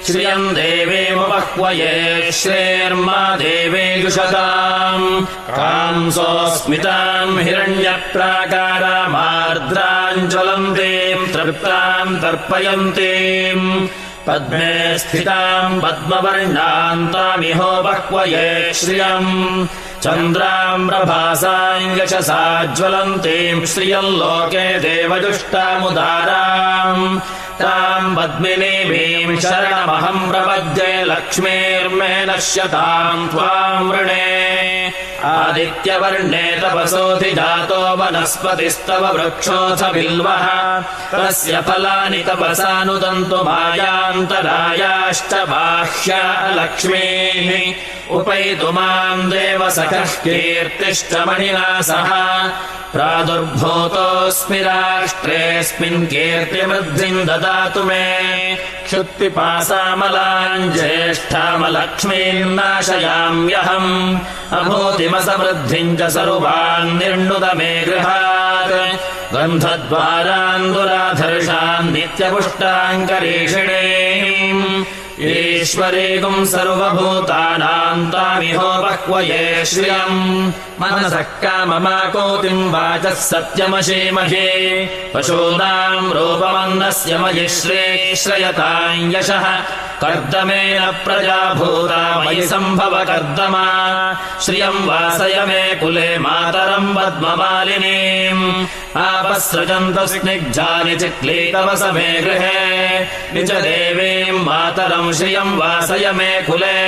श्रियं देवीमुपह्वये श्रेर्मा देवीजुषताम् कांसोऽस्मितां हिरण्यप्राकारामार्द्राञ्ज्वलन्तीं तृप्तां तर्पयन्तीम् पद्मे स्थितां पद्मवर्णान्तामिहोपह्वये श्रियम् चन्द्रां प्रभासां यशसा ज्वलन्तीं श्रियल्लोके देवजुष्टामुदाराम् तां पद्मिनीं शरणमहं प्रपद्ये लक्ष्मीर्मे नश्यतां त्वां वृणे आदित्यवर्णे तपसोऽधिजातो वनस्पतिस्तव वृक्षोऽथ बिल्वः तस्य फलानि तपसानुदन्तु मायान्तरायाश्च बाह्या लक्ष्मीः उपैतु मां देवसखः कीर्तिश्च मणिना सह प्रादुर्भूतोऽस्मि राष्ट्रेऽस्मिन् कीर्तिवृद्धिं ददातु मे क्षुत्पिपासामलां ज्येष्ठामलक्ष्मीं नाशयाम्यहम् अभूतिमसमृद्धिं च सर्वान् निर्णुत मे गृहात् गन्धद्वारान् दुराधर्षान् नित्यपुष्टाङ्करीषिणीम् ईश्वरीगुं सर्वभूतानां तामिहोपह्वये श्रियम् मनसः काममाकोतिं वाचः सत्यमशीमहे पशूनां रूपमन्नस्य मयि श्रेयतां यशः कर्दमेन प्रजाभूता मयि सम्भव कर्दमा श्रियं वासय मे कुले मातरं पद्ममालिनीम् आपसृजन्तु स्निग्धानि चिक्लीतवस मे गृहे निज देवीं मातरं श्रियं वासय मे कुले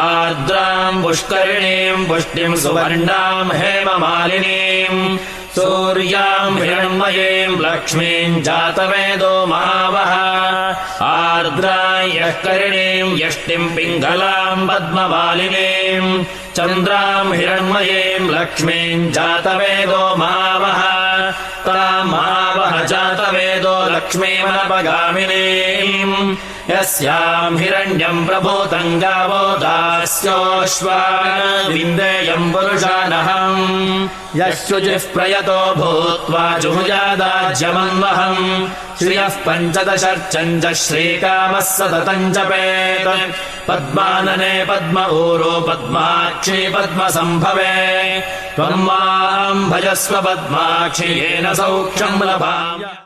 आर्द्रां पुष्करिणीं पुष्टिं सुवर्णां हेममालिनीम् सूर्यां हिरण्मयीं लक्ष्मीं जातवेदो महावः आर्द्रां यःकरिणीं यष्टिं पिङ्गलां पद्ममालिनीं चन्द्रां हिरण्मयीं लक्ष्मीं जातवेदो महावः तां महावः जातवेदो लक्ष्मीमनपगामिनीम् यस्यां हिरण्यं प्रभूतं गावो दास्योऽश्वान् विन्देयं पुरुषानहम् यशुजिः प्रयतो भूत्वा जुहुयादाज्यमन्वहम् श्रियः पञ्चदशर्चम् च श्रीकामः सततं जपेत् पद्मानने पद्म ऊरो पद्माक्षी पद्मसम्भवे त्वं मां भजस्व पद्माक्षी येन सौख्यं लभामि।